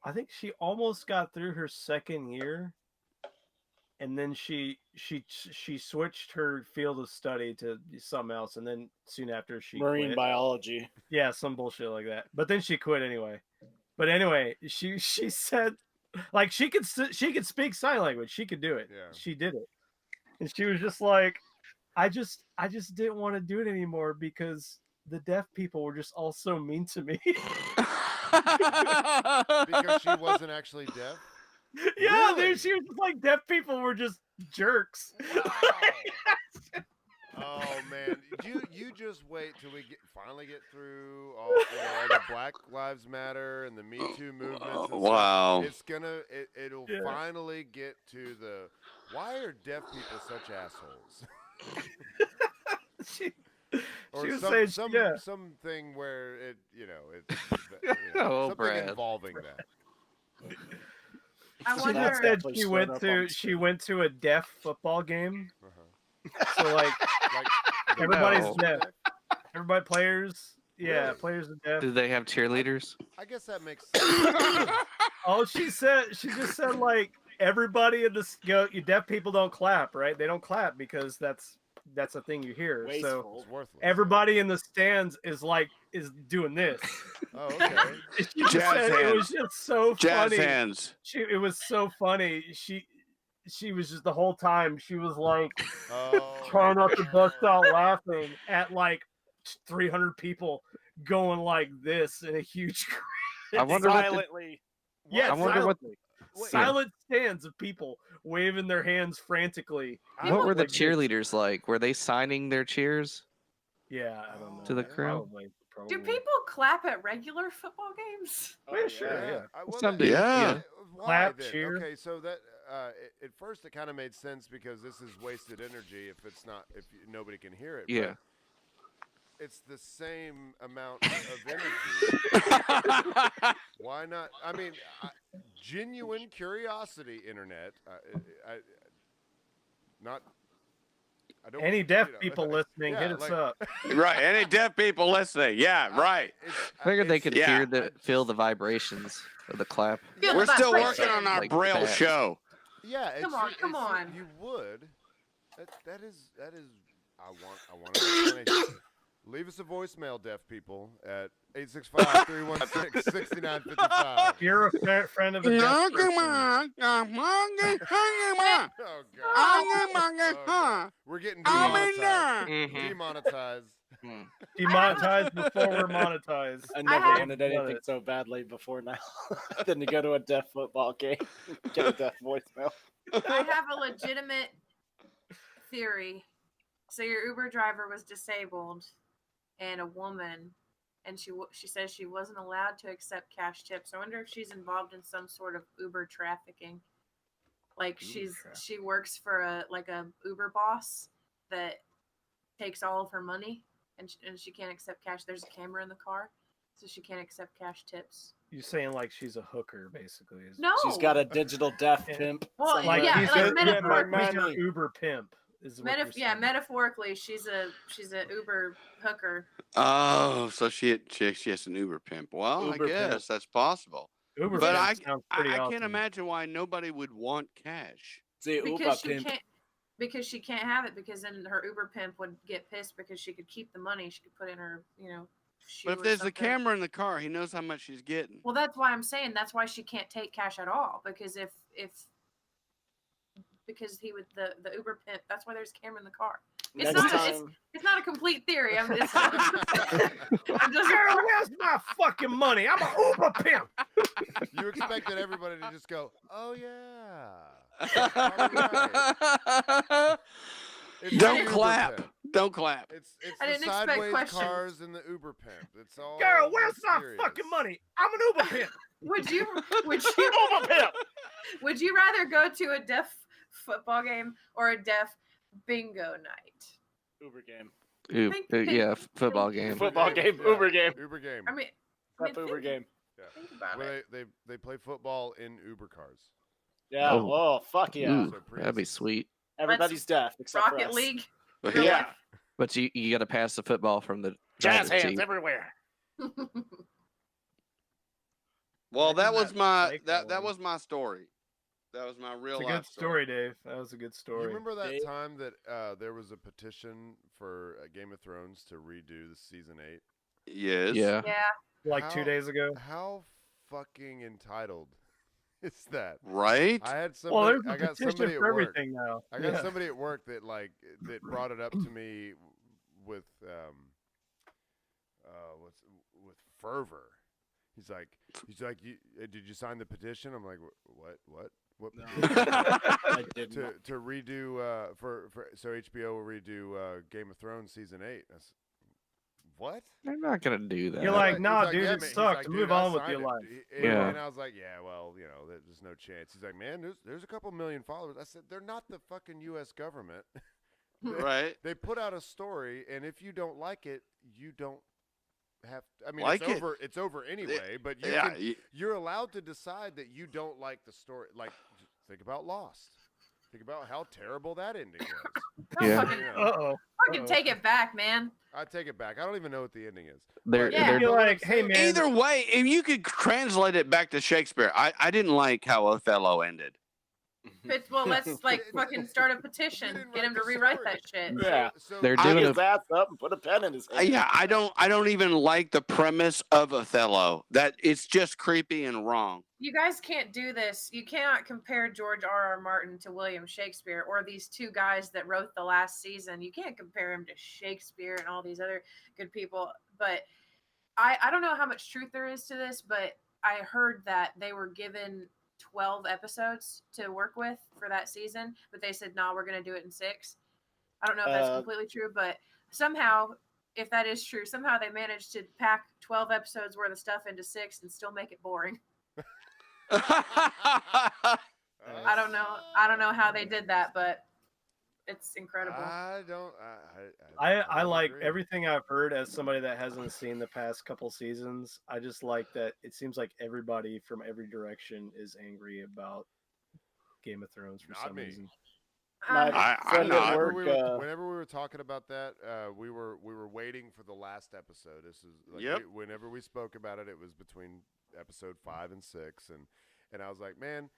I think she almost got through her second year, and then she switched her field of study to something else, and then soon after she Marine quit. biology. Yeah, some bullshit like that. But then she quit anyway. But anyway, she said, like, she could speak sign language. She could do it. Yeah. She did it, and she was just like, I just didn't want to do it anymore because the deaf people were just all so mean to me. Because she wasn't actually deaf? Yeah, Really? dude, she was just like, deaf people were just jerks. Wow. Oh man, you just wait till we finally get through all the Black Lives Matter and the Me Too movements. And stuff. Wow. It's it'll finally get to the why are deaf people such assholes? She Or was saying, something where it Oh, something Brad. involving that. I So wonder. that's said definitely she showed went up to on she went to a deaf football game. Uh-huh. So like Like everybody's No. deaf. Everybody players, Really? players are deaf. Do they have cheerleaders? I guess that makes sense. All she just said like everybody in this you deaf people don't clap, right? They don't clap because that's a thing you hear. So Wasteful. It's worthless. everybody in the stands is doing this. Oh, okay. She just Jazz said it was hands. just so Jazz funny. hands. It was so funny. She was just the whole time she was like Oh, trying not to bust out laughing at like 300 people going like this in a huge crowd. I wonder what the, Silently. Yeah, I wonder what silent stands of people waving their hands frantically. what were the Like this. cheerleaders like? Were they signing their cheers? Yeah, I don't know. To the crowd? Probably. Do people clap at regular football games? Oh, Yeah, sure, yeah. Some do. Yeah. Why Clap, then? cheer. Okay, so that at first it kind of made sense because this is wasted energy if nobody can hear it. Yeah. But it's the same amount of energy. Why not? I mean, genuine curiosity, internet. I don't. Any deaf people listening, yeah, hit us like- up. Right. Any deaf people listening? Yeah, right. I figured they could Yeah. feel the vibrations of the clap. Feel We're the still vibration. working on our Like Braille that. show. Yeah, it's, Come on. You would. That is. I want an explanation. Leave us a voicemail, deaf people, at 865-316-6955. If you're a friend of a deaf person, Oh God. We're getting demonetized. Mhm. Demonetized. demonetized before we're monetized. I I never have- wanted anything so badly before now than to go to a deaf football game, get a deaf voicemail. I have a legitimate theory. So your Uber driver was disabled, and a woman, and she says she wasn't allowed to accept cash tips. I wonder if she's involved in some sort of Uber trafficking. Like she works for a Uber boss that takes all of her money, and she can't accept cash. There's a camera in the car, so she can't accept cash tips. You're saying like she's a hooker, basically. No, She's got a digital deaf Yeah. pimp. Well, somewhere. yeah, he's like a- metaphorically. he's an Uber pimp. Is what you're saying. Metaphorically, she's a Uber hooker. Oh, so she has an Uber pimp. Well, Uber I guess pimp. that's possible. Uber But pimp sounds pretty I awesome. can't imagine why nobody would want cash. See, Uber Because she can't have it, because then her Uber pimp would get pissed because she could keep the money. She could put in her, shoe But if or there's a something. camera in the car, he knows how much she's getting. Well, that's why I'm saying that's why she can't take cash at all, because because he would the Uber pimp. That's why there's a camera in the car. It's Next not time, it's not a complete theory. I'm just Girl, where's my fucking money? I'm an Uber pimp. You expected everybody to just go, "Oh yeah." It's Don't Uber clap. pimp. Don't clap. It's I the didn't expect sideways questions. cars and the Uber pimp. It's all. Girl, where's my mysterious. fucking money? I'm an Uber pimp. Would you Uber pimp. would you rather go to a deaf football game or a deaf bingo night? Uber game. Yeah, football game. Football game. Yeah, Uber game. Uber game. I mean, Uber think, game. think about Where it. they play football in Uber cars. Yeah. Oh. Oh, fuck yeah. Ooh, So that'd be Prius. sweet. Everybody's deaf except for Rocket us. League. Yeah. Yeah. But you got to pass the football from the Jazz driver's hands seat. everywhere. Well, that Imagine was my snake that one. was my story. That was my real It's a life good story, Dave. That was a good story. You remember that Dave? time that there was a petition for Game of Thrones to redo the season 8? Yes. Yeah. Yeah. Like 2 How- days ago. How fucking entitled is that? Right. I had Well, somebody. there's a I got petition somebody at for work. everything now. I got Yeah. somebody at work that that brought it up to me with with fervor. He's like, did you sign the petition? I'm like, what No. petition? I didn't. to redo so HBO will redo Game of Thrones season 8. What? They're not gonna do that. You're like, He's nah, dude, yeah, it man. He's sucks. like, Move "Dude, I on with signed your it." life. Yeah. And I was like, yeah, well, there's no chance. He's like, man, there's a couple million followers. I said, they're not the fucking U.S. government. Right. They put out a story, and if you don't like it, you don't have. I mean, Like it's it. over. It's over anyway. But Yeah. you're allowed to decide that you don't like the story. Like, think about Lost. Think about how terrible that ending was. No, Yeah. fucking, You know, Uh-oh. fucking take it back, man. I take it back. I don't even know what the ending is. They're But- Yeah. they're You're but what I'm like, hey, saying- man. Either way, if you could translate it back to Shakespeare, I didn't like how Othello ended. Well, let's like fucking start a petition. didn't Get write him to the rewrite story. that shit. Yeah. So They're Pick doing his a ass up and put a pen in his head. Yeah, I don't even like the premise of Othello. That it's just creepy and wrong. You guys can't do this. You cannot compare George R.R. Martin to William Shakespeare or these two guys that wrote the last season. You can't compare him to Shakespeare and all these other good people. But I don't know how much truth there is to this, but I heard that they were given 12 episodes to work with for that season, but they said, no, we're going to do it in 6. I don't know if that's completely true, but somehow, if that is true, somehow they managed to pack 12 episodes worth of stuff into 6 and still make it boring. I don't know how they did that, but it's incredible. I don't. I like agree. everything I've heard as somebody that hasn't seen the past couple seasons. I just like that it seems like everybody from every direction is angry about Game of Thrones for Not some me. reason. My I friend know. at Whenever work, whenever we were talking about that, we were waiting for the last episode. This is like Yep. whenever we spoke about it, it was between episode 5 and 6, and I was like, man,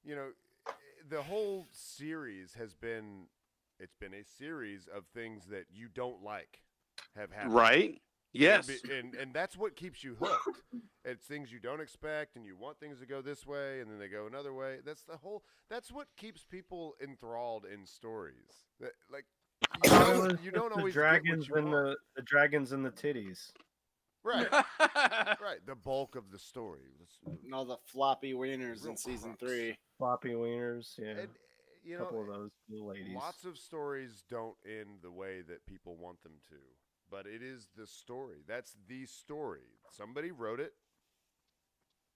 the whole series has been. It's been a series of things that you don't like have happened. Right? Yes. And that's what keeps you hooked. It's things you don't expect, and you want things to go this way, and then they go another way. That's what keeps people enthralled in stories. You don't The always dragons get what and you want. the dragons and the titties. Right, right. The bulk of the story. and all the floppy wieners Real in season crux. 3. Floppy wieners, yeah. And, A couple of those little ladies. lots of stories don't end the way that people want them to, but it is the story. That's the story. Somebody wrote it,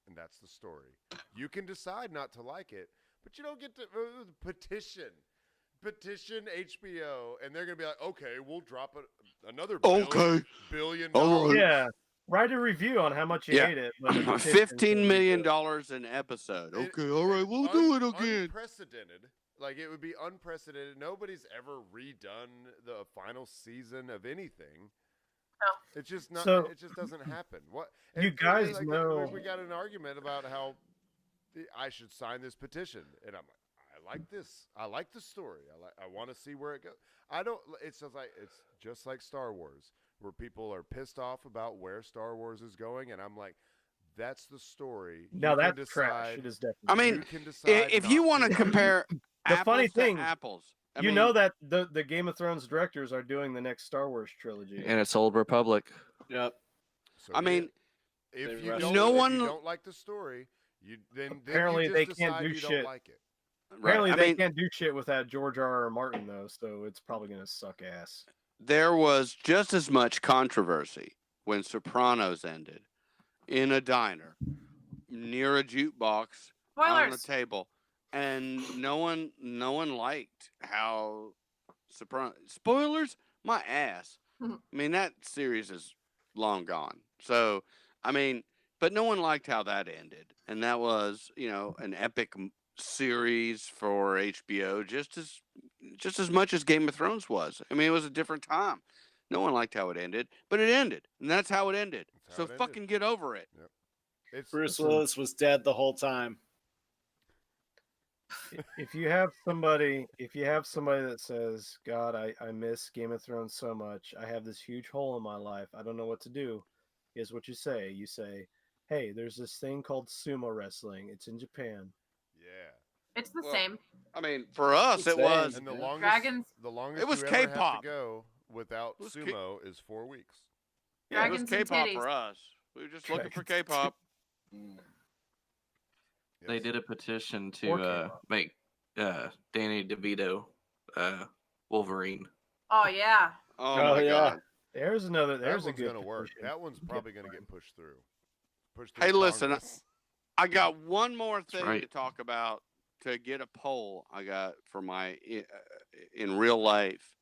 and that's the story. You can decide not to like it, but you don't get to petition HBO, and they're gonna be like, okay, we'll drop another Okay. billion All dollars. right. Yeah. Write a review on how much you Yeah. hate it. but the petition's $15 gonna be million good. an episode. It- Okay, all right, we'll do it again. Unprecedented. Like, it would be unprecedented. Nobody's ever redone the final season of anything. No. It's just not. So- it just doesn't happen. What You and guys like, know- we got an argument about how I should sign this petition, and I'm like, I like this. I like the story. I want to see where it goes. I don't. It's just like Star Wars, where people are pissed off about where Star Wars is going, and I'm like, that's the story. No, You can that's trash. decide- It is definitely. I mean, you can decide If you not want to compare The apples funny to thing, apples, I you mean, know that the Game of Thrones directors are doing the next Star Wars trilogy. And it's Old Republic. Yep. So I be mean, it. If They you rushed don't, No if one- you don't like the story, then Apparently you they just can't decide do you shit. don't like it. Apparently I they mean, can't do shit with that George R.R. Martin though, so it's probably gonna suck ass. there was just as much controversy when Sopranos ended in a diner near a jukebox on the Spoilers. table, and no one liked how spoilers my ass. I mean, that series is long gone. So, I mean, but no one liked how that ended, and that was, an epic series for HBO, just as much as Game of Thrones was. I mean, it was a different time. No one liked how it ended, but it ended, and that's how it ended. That's how So it fucking ended. get over it. Yep. It's Bruce Willis was dead the whole time. If you have somebody that says, God, I miss Game of Thrones so much, I have this huge hole in my life, I don't know what to do, here's what you say. You say, hey, there's this thing called sumo wrestling. It's in Japan. yeah. It's the Well, same. I mean, for us, it Same. was. And the Yeah. longest Dragons. the was longest you ever have K-pop. to go without It was K- sumo is 4 weeks. Yeah, it was Dragons and K-pop titties. for us. We were just looking for Dragons. K-pop. They Yes. did a petition Or to K-pop. make Danny DeVito Wolverine. Oh yeah. Oh Oh, my yeah. god. There's a That good one's gonna work. petition. That one's probably gonna get pushed through. Pushed through Hey, listen, Congress. I got one more thing right. to talk about to get a poll I got for my in real life.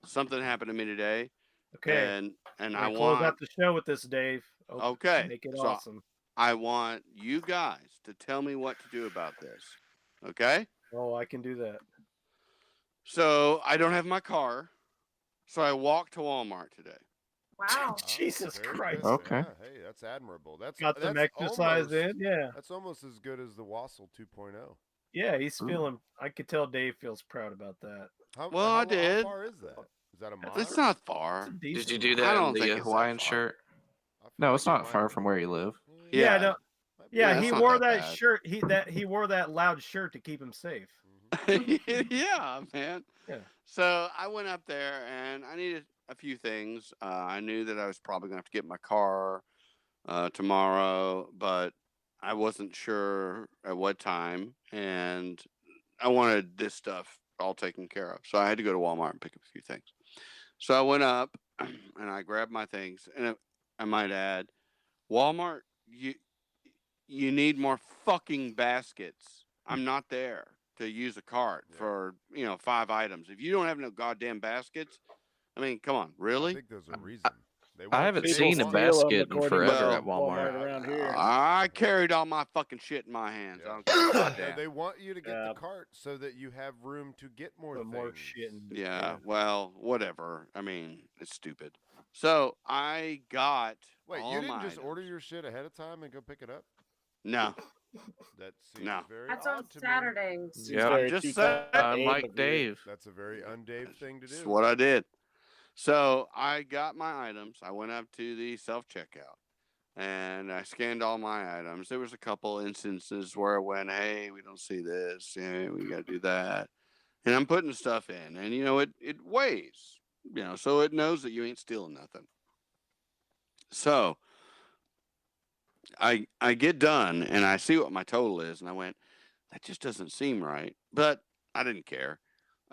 Something happened to me today, Okay. and I I close out want the show with this, Dave. Oh, okay. Make it So awesome. I want you guys to tell me what to do about this. Okay? Oh, I can do that. So I don't have my car, so I walked to Walmart today. Wow. Oh, Jesus very Christ. good. Okay. Yeah, hey, that's admirable. That's Got some that's exercise almost, in. Yeah. That's almost as good as the Wassel 2.0. Yeah, he's Ooh. feeling. I could tell Dave feels proud about that. Well, I How did. far is that? Is that a mile? It's not It's far. a Did decent you do one. that I in don't the think it's that Hawaiian far. shirt? I feel No, like it's it not might far be. from where you live. Yeah, Yeah. no, Might be. yeah, Yeah, he it's not wore that that bad. shirt. He wore that loud shirt to keep him safe. Yeah, man. Yeah. So I went up there and I needed a few things. I knew that I was probably going to have to get my car tomorrow, but I wasn't sure at what time. And I wanted this stuff all taken care of. So I had to go to Walmart and pick up a few things. So I went up and I grabbed my things. And I might add, Walmart, you need more fucking baskets. I'm not there to use a cart Yeah. for 5 items. If you don't have no goddamn baskets, I mean, come on, I really? think there's a reason. They I want- haven't they People seen a want- steal 'em basket in according to forever Well, at Walmart. Walmart around here. I carried all my fucking shit in my hands. Yeah. I don't give a No, goddamn. they want you to get Yeah. the cart so that you have room to get more Put things. more shit in. Yeah, well, whatever. I mean, it's stupid. So I got Wait, all you didn't my just order items. your shit ahead of time and go pick it up? No, That seems No. very That's odd on to me. Saturdays. Seems Yeah. very I'm just two-time saying. Dave Unlike of you. Dave. That's a very un-Dave thing to do. that's what I did. So I got my items. I went up to the self-checkout and I scanned all my items. There was a couple instances where I went, hey, we don't see this. Yeah, we got to do that. And I'm putting stuff in. And, it weighs, so it knows that you ain't stealing nothing. So I get done and I see what my total is. And I went, that just doesn't seem right. But I didn't care.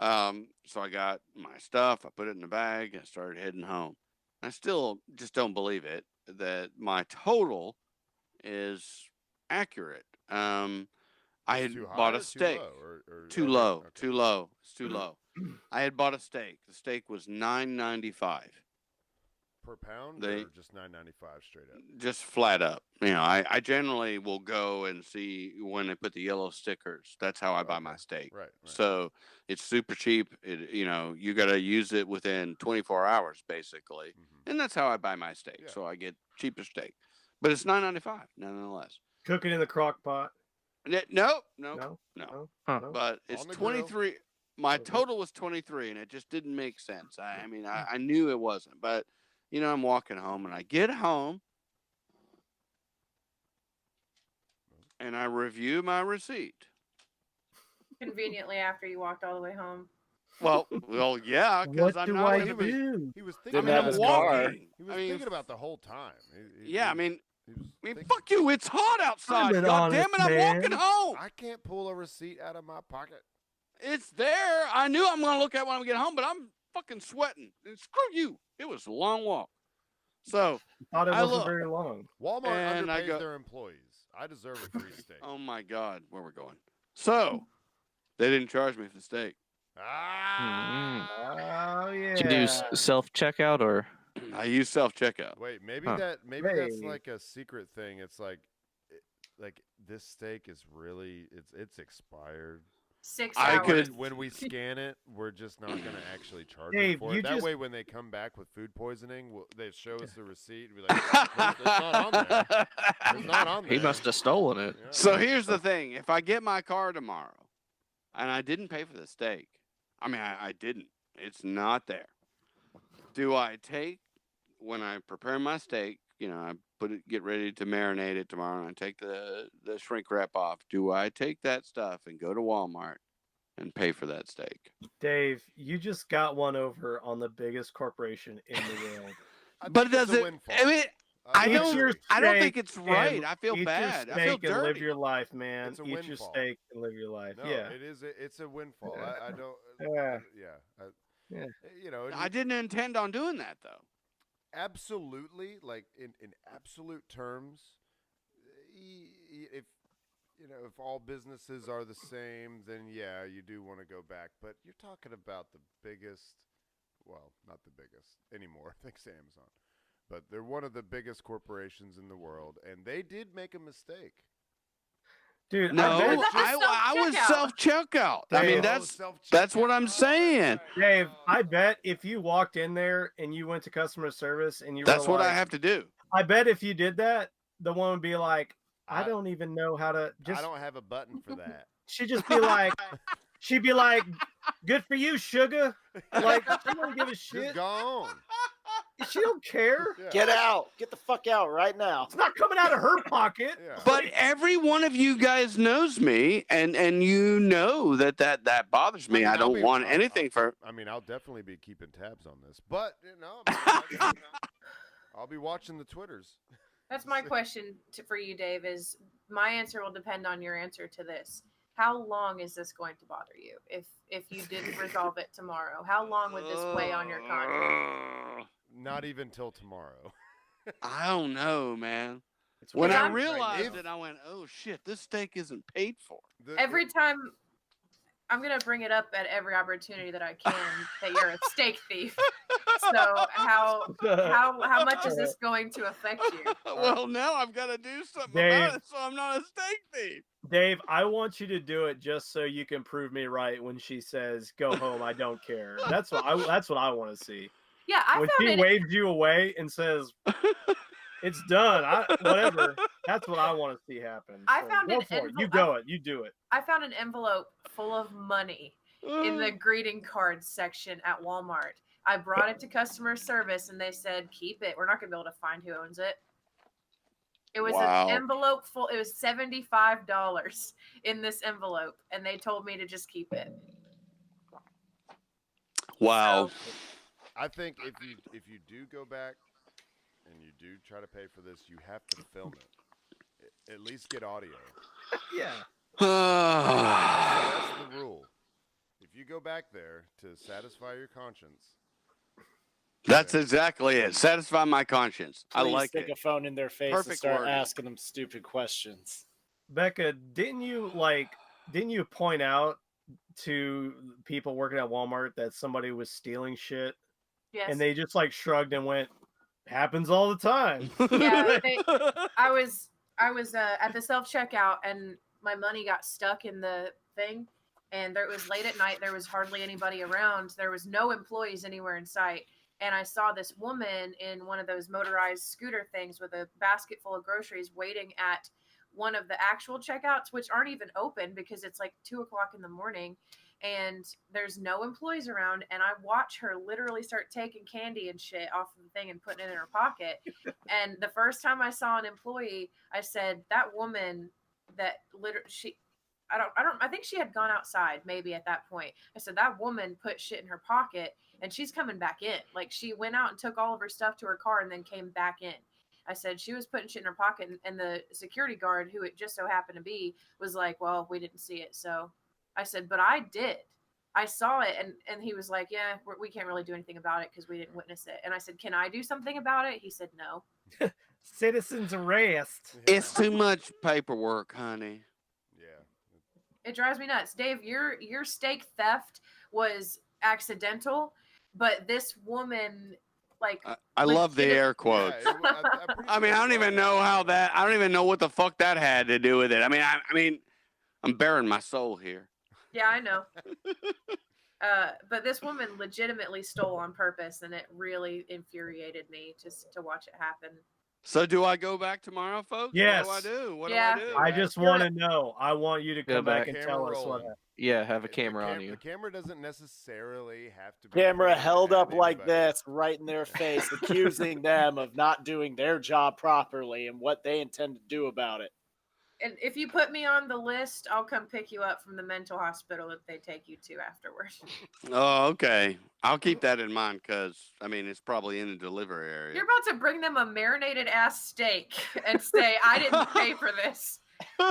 So I got my stuff. I put it in the bag and started heading home. I still just don't believe it that my total is accurate. I had Too high bought or a steak. Too low? Or Too okay, low. okay. Too low. It's too low. I had bought a steak. The steak was $9.95. Per pound They- or just $9.95 straight up? Just flat up. I generally will go and see when they put the yellow stickers. That's how I buy my Okay. steak. Right. So it's super cheap. You got to use it within 24 hours, basically. Mhm. And that's how I buy my steak. Yeah. So I get cheaper steak. But it's $9.95 nonetheless. Cook it in the crock pot. No. No. No. Huh. No? But it's On the grill. 23. My Okay. total was 23, and it just didn't make sense. I knew it wasn't. But, I'm walking home, and I get home, and I review my receipt. Conveniently after you walked all the way home. Well, yeah, because What I'm do not. I in the- do? He was I thinking mean, have I'm his about it. car. walking. He was I mean, thinking about the whole time. yeah, I mean, he was thinking- fuck you. It's hot outside. an God damn it, honest I'm walking man. home. I can't pull a receipt out of my pocket. It's there. I knew I'm going to look at it when I get home, but fucking sweating. And screw you. It was a long walk. So Thought it I wasn't look, very long. Walmart And I underpays go- their employees. I deserve a free steak. oh my God, where we're going. So they didn't charge me for the steak. Ah. Oh yeah. Did you do self checkout or? I use self-checkout. Wait, maybe Huh. that's Hey. like a secret thing. It's like this steak is really it's expired. 6 I hours. could- When we scan it, we're just not going to actually charge Dave, them for you it. That just- way, when they come back with food poisoning, they show us the receipt and be like, "No, it's not on there. It's not on there." He must have stolen it. Yeah. So here's the thing. If I get my car tomorrow and I didn't pay for the steak, I mean, I didn't. It's not there. Do I take, when I prepare my steak, I get ready to marinate it tomorrow, and I take the shrink wrap off. Do I take that stuff and go to Walmart and pay for that steak? Dave, you just got one over on the biggest corporation in the world. I But think it's does a it? windfall. I mean, I Eat don't. your I don't steak think it's right. and I feel eat bad. Your I feel steak and live dirty. your life, man. It's a Eat your windfall. steak and live your life. No, Yeah. it's a windfall. Yeah. I don't. Yeah. Yeah. Yeah. I didn't intend on doing that though. Absolutely, like in absolute terms, if if all businesses are the same, then yeah, you do want to go back. But you're talking about the biggest, well, not the biggest anymore, thanks to Amazon, but they're one of the biggest corporations in the world, and they did make a mistake. Dude, No, I bet, That's a I was self-checkout. self-checkout. I mean, Dave, that's what I'm saying. Dave, I bet if you walked in there and you went to customer service and you That's were what like, I have to do. I bet if you did that, the one would be like, I I- don't even know how to I just don't have a button for that. she'd just be like she'd be like, good for you, sugar. Like she don't give a shit. Just go on. She don't care. Yeah. Get out. Get the fuck out right now. It's not coming out of her pocket. Yeah. But every one of you guys knows me, and you know that bothers me. mean, I I'll don't be- want I'll- anything for. I mean, I'll definitely be keeping tabs on this, but I'll be watching the Twitters. That's my question for you, Dave. Is my answer will depend on your answer to this. How long is this going to bother you? If you didn't resolve it tomorrow, how long would this weigh on your conscience? Not even till tomorrow. I don't know, man. It's When Because I I'm- realized If- it, I went, "Oh shit, this steak isn't paid for." Every time I'm gonna bring it up at every opportunity that I can that you're a steak thief. So how much is this going to affect you? Well, now I've got to do something Dave. about it, so I'm not a steak thief. Dave, I want you to do it just so you can prove me right when she says, "Go home, I don't care." That's what I want to see. Yeah, I When found she it. waves you away and says, "It's done," whatever. That's what I want to see happen. I So found go an for it. You envelope- go it. You do it. I found an envelope full of money in the greeting cards section at Walmart. I brought it to customer service and they said, keep it. We're not going to be able to find who owns it. It was Wow. an envelope full. It was $75 in this envelope. And they told me to just keep it. Wow. I think if you do go back and you do try to pay for this, you have to film it. At least get audio. Yeah. That's the rule. If you go back there to satisfy your conscience, That's exactly it. Satisfy my conscience. I Please like stick it. a phone in their face and Perfect start wording. asking them stupid questions. Becca, didn't you point out to people working at Walmart that somebody was stealing shit Yes. and they just like shrugged and went, happens all the time. Yeah, I was at the self-checkout and my money got stuck in the thing. And it was late at night. There was hardly anybody around. There was no employees anywhere in sight. And I saw this woman in one of those motorized scooter things with a basket full of groceries waiting at one of the actual checkouts, which aren't even open because it's like 2:00 in the morning and there's no employees around. And I watch her literally start taking candy and shit off of the thing and putting it in her pocket. And the first time I saw an employee, I said, that woman that literally, I think she had gone outside maybe at that point. I said, that woman put shit in her pocket and she's coming back in. Like she went out and took all of her stuff to her car and then came back in. I said, she was putting shit in her pocket. And the security guard, who it just so happened to be, was like, well, we didn't see it. So I said, but I did. I saw it, and he was like, yeah, we can't really do anything about it because we didn't witness it. And I said, can I do something about it? He said, no. Citizens arrest. It's too much paperwork, honey. Yeah. It drives me nuts. Dave, your steak theft was accidental, but this woman, like, I love the air quotes. Yeah, I mean, I don't even know how that. I don't even know what the fuck that had to do with it. I mean, I'm bearing my soul here. yeah, I know. But this woman legitimately stole on purpose, and it really infuriated me just to watch it happen. So do I go back tomorrow, folks? Yes. What do I do? What Yeah. do I do? I just want to know. I want you to Go come back back. and tell us what Rolling. happened. Yeah, have a camera on The you. camera doesn't necessarily have to be Camera pointed held at up like anybody. this, right in their face, accusing them of not doing their job properly and what they intend to do about it. And if you put me on the list, I'll come pick you up from the mental hospital that they take you to afterwards. Oh, okay. I'll keep that in mind because, I mean, it's probably in the delivery area. You're about to bring them a marinated ass steak and say, I didn't pay for this.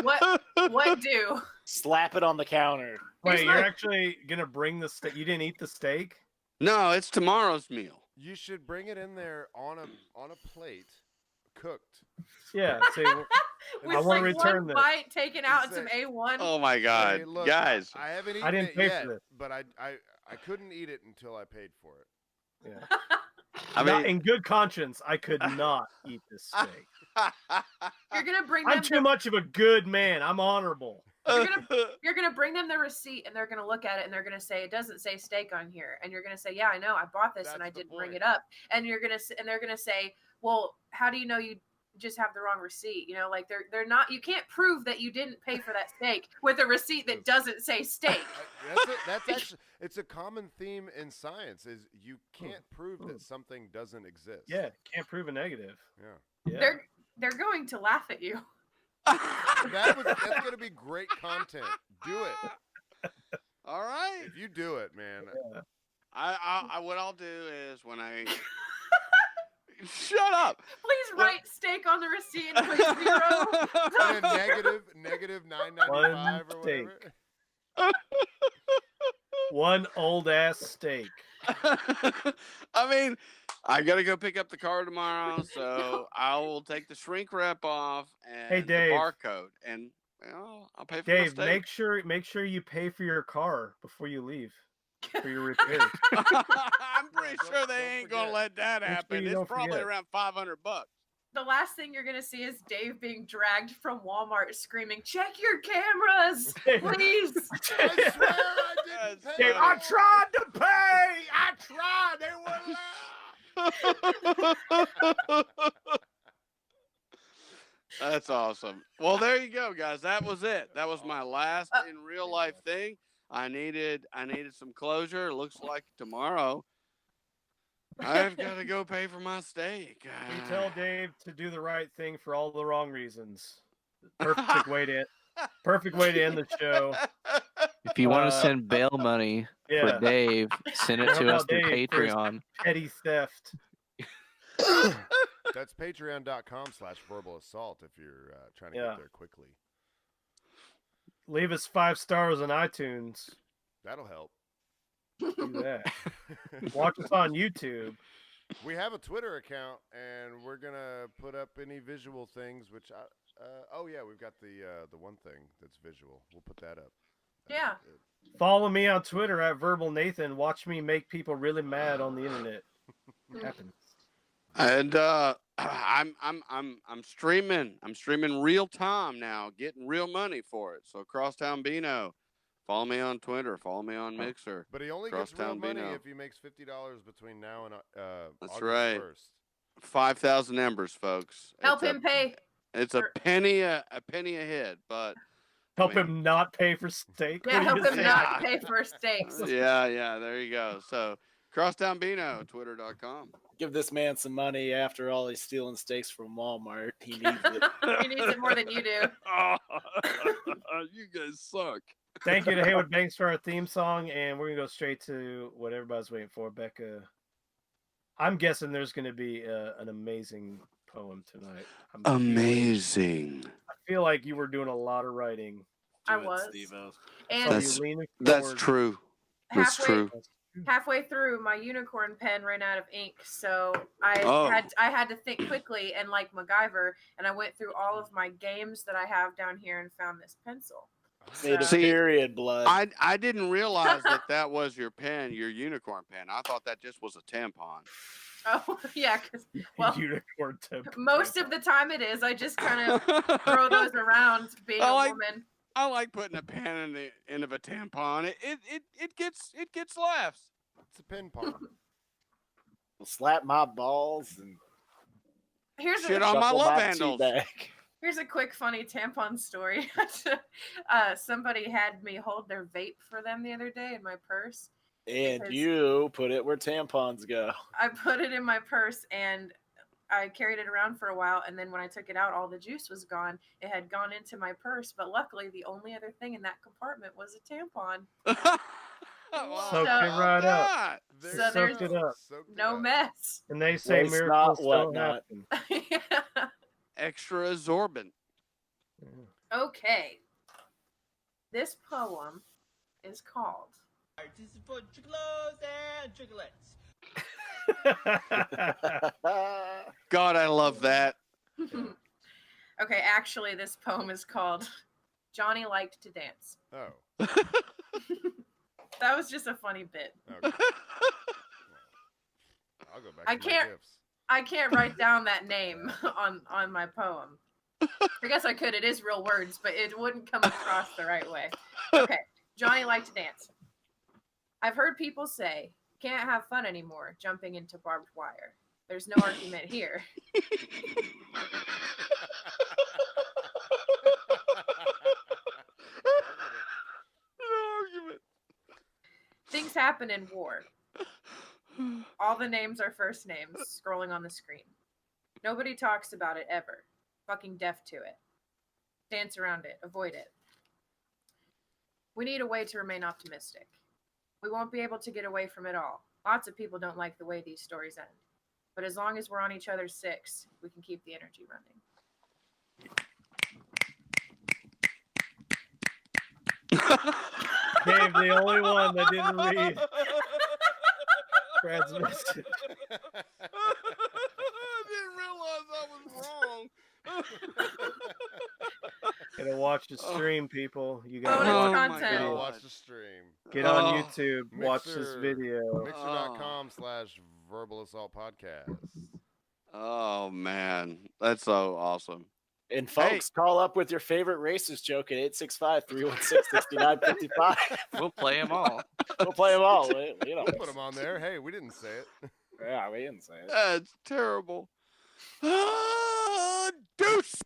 What do? Slap it on the counter. Wait, Here's you're my- actually gonna bring the steak? You didn't eat the steak? No, it's tomorrow's meal. You should bring it in there on a plate, cooked. Yeah. See, With I wanna like return one this. bite taken out and It's some a- A1. Oh my God, Hey, look, guys! I haven't eaten I didn't it pay yet, for this. but I couldn't eat it until I paid for it. yeah. I Not mean, in good conscience, I could not eat this steak. You're gonna bring them I'm too much of a good man. I'm honorable. You're gonna bring them the receipt, and they're gonna look at it, and they're gonna say, "It doesn't say steak on here." And you're gonna say, "Yeah, I know. I bought this, and That's I the didn't bring point. it up." And they're gonna say, "Well, how do you know you just have the wrong receipt?" You know, like they're not. You can't prove that you didn't pay for that steak with a receipt that doesn't say steak. That's actually it's a common theme in science is you can't prove that something doesn't exist. Yeah, can't prove a negative. Yeah. Yeah. They're going to laugh at you. That's gonna be great content. Do it. all right. If you do it, man. I what I'll do is when I shut up. Please write steak on the receipt and put 0. And a negative $9.95 or steak. whatever. One old ass steak. I mean, I gotta go pick up the car tomorrow, so I will take the shrink wrap off and Hey, Dave. the barcode, and I'll pay for my Dave, steak. make sure you pay for your car before you leave for your repairs. I'm pretty Don't- sure they don't ain't gonna forget. let that Make sure happen. you It's don't probably forget. around $500. The last thing you're gonna see is Dave being dragged from Walmart, screaming, "Check your cameras, please!" I swear I didn't That's pay Dave, for I it. tried to pay. I tried. They wouldn't let. That's awesome. Well, there you go, guys. That was it. That was my last in real life thing. I needed some closure. It looks like tomorrow I've got to go pay for my steak. You tell Dave to do the right thing for all the wrong reasons. Perfect way to end the show. If you want to Uh, send bail money Yeah, for Dave, send it How to us about through Dave for his- Patreon. petty theft. That's patreon.com/verbal assault if you're trying to Yeah. get there quickly. Leave us 5 stars on iTunes. That'll help. Do that. Watch us on YouTube. We have a Twitter account, and we're gonna put up any visual things. Which oh yeah, we've got the one thing that's visual. We'll put that up. Yeah. Follow me on Twitter at Verbal Nathan. Watch me make people really mad on the internet. It happens. And I'm streaming. I'm streaming real time now, getting real money for it. So Crosstown Beano, follow me on Twitter. Follow me on Mixer. But he only gets real Crosstown money Beano. if he makes $50 between now and That's August right. 1st. 5,000 embers, folks. Help It's him pay. It's a or- penny a head, but Help mean- him not pay for steak. Yeah, What help do you him say? not pay for steaks. yeah, there you go. So Crosstown Beano, twitter.com. Give this man some money after all he's stealing steaks from Walmart. He needs it. He needs it more than you do. You guys suck. Thank you to Haywood Banks for our theme song, and we're gonna go straight to what everybody's waiting for. Becca, I'm guessing there's gonna be an amazing poem tonight. Amazing. I feel like you were doing a lot of writing. I Do it, was. Steve-O. And That's- You leaning That's forward. true. That's true. Halfway through, my unicorn pen ran out of ink, so I Oh. had to think quickly and like MacGyver, and I went through all of my games that I have down here and found this pencil. Made of See, period blood. I didn't realize that was your pen, your unicorn pen. I thought that just was a tampon. Oh yeah, because well, Unicorn tip. most of the time it is. I just kind of throw those around, being a woman. I like putting a pen in the end of a tampon. It gets laughs. It's a pin pong. Slap my balls and Here's Shit a, on my shuffle love tea handles. bag. here's a quick funny tampon story. Somebody had me hold their vape for them the other day in my purse. And Because- you put it where tampons go. I put it in my purse and I carried it around for a while, and then when I took it out, all the juice was gone. It had gone into my purse, but luckily the only other thing in that compartment was a tampon. Soaked it right up. There So you there's go. it up. Soaked it No up. mess. And they say Waste miracles not, don't whatnot. happen. Yeah. Extra absorbent. Okay. This poem is called This is for chickalos and chicklets. God, I love that. Okay, actually this poem is called Johnny Liked to Dance. Oh. That was just a funny bit. Okay. I'll go back I to my can't- gifts. I can't write down that name on my poem. I guess I could. It is real words, but it wouldn't come across the right way. Okay. Johnny liked to dance. I've heard people say, can't have fun anymore jumping into barbed wire. There's no argument here. Things happen in war. All the names are first names scrolling on the screen. Nobody talks about it ever. Fucking deaf to it. Dance around it. Avoid it. We need a way to remain optimistic. We won't be able to get away from it all. Lots of people don't like the way these stories end. But as long as we're on each other's six, we can keep the energy running. Dave, the only one that didn't read Brad's message. I didn't realize I was wrong. Gotta watch the stream, people. You Bonus gotta watch my content. the I'll video. watch the stream. Get on Oh. YouTube. Watch this Mixer. video. Mixer.com/verbal assault podcast. Oh man, that's so awesome. And folks, call up with your favorite racist joke at 865-316-6955. We'll play them all. We'll play them all. You know. We'll put them on there. Hey, we didn't say it. Yeah, we didn't say it. That's terrible. Deuces.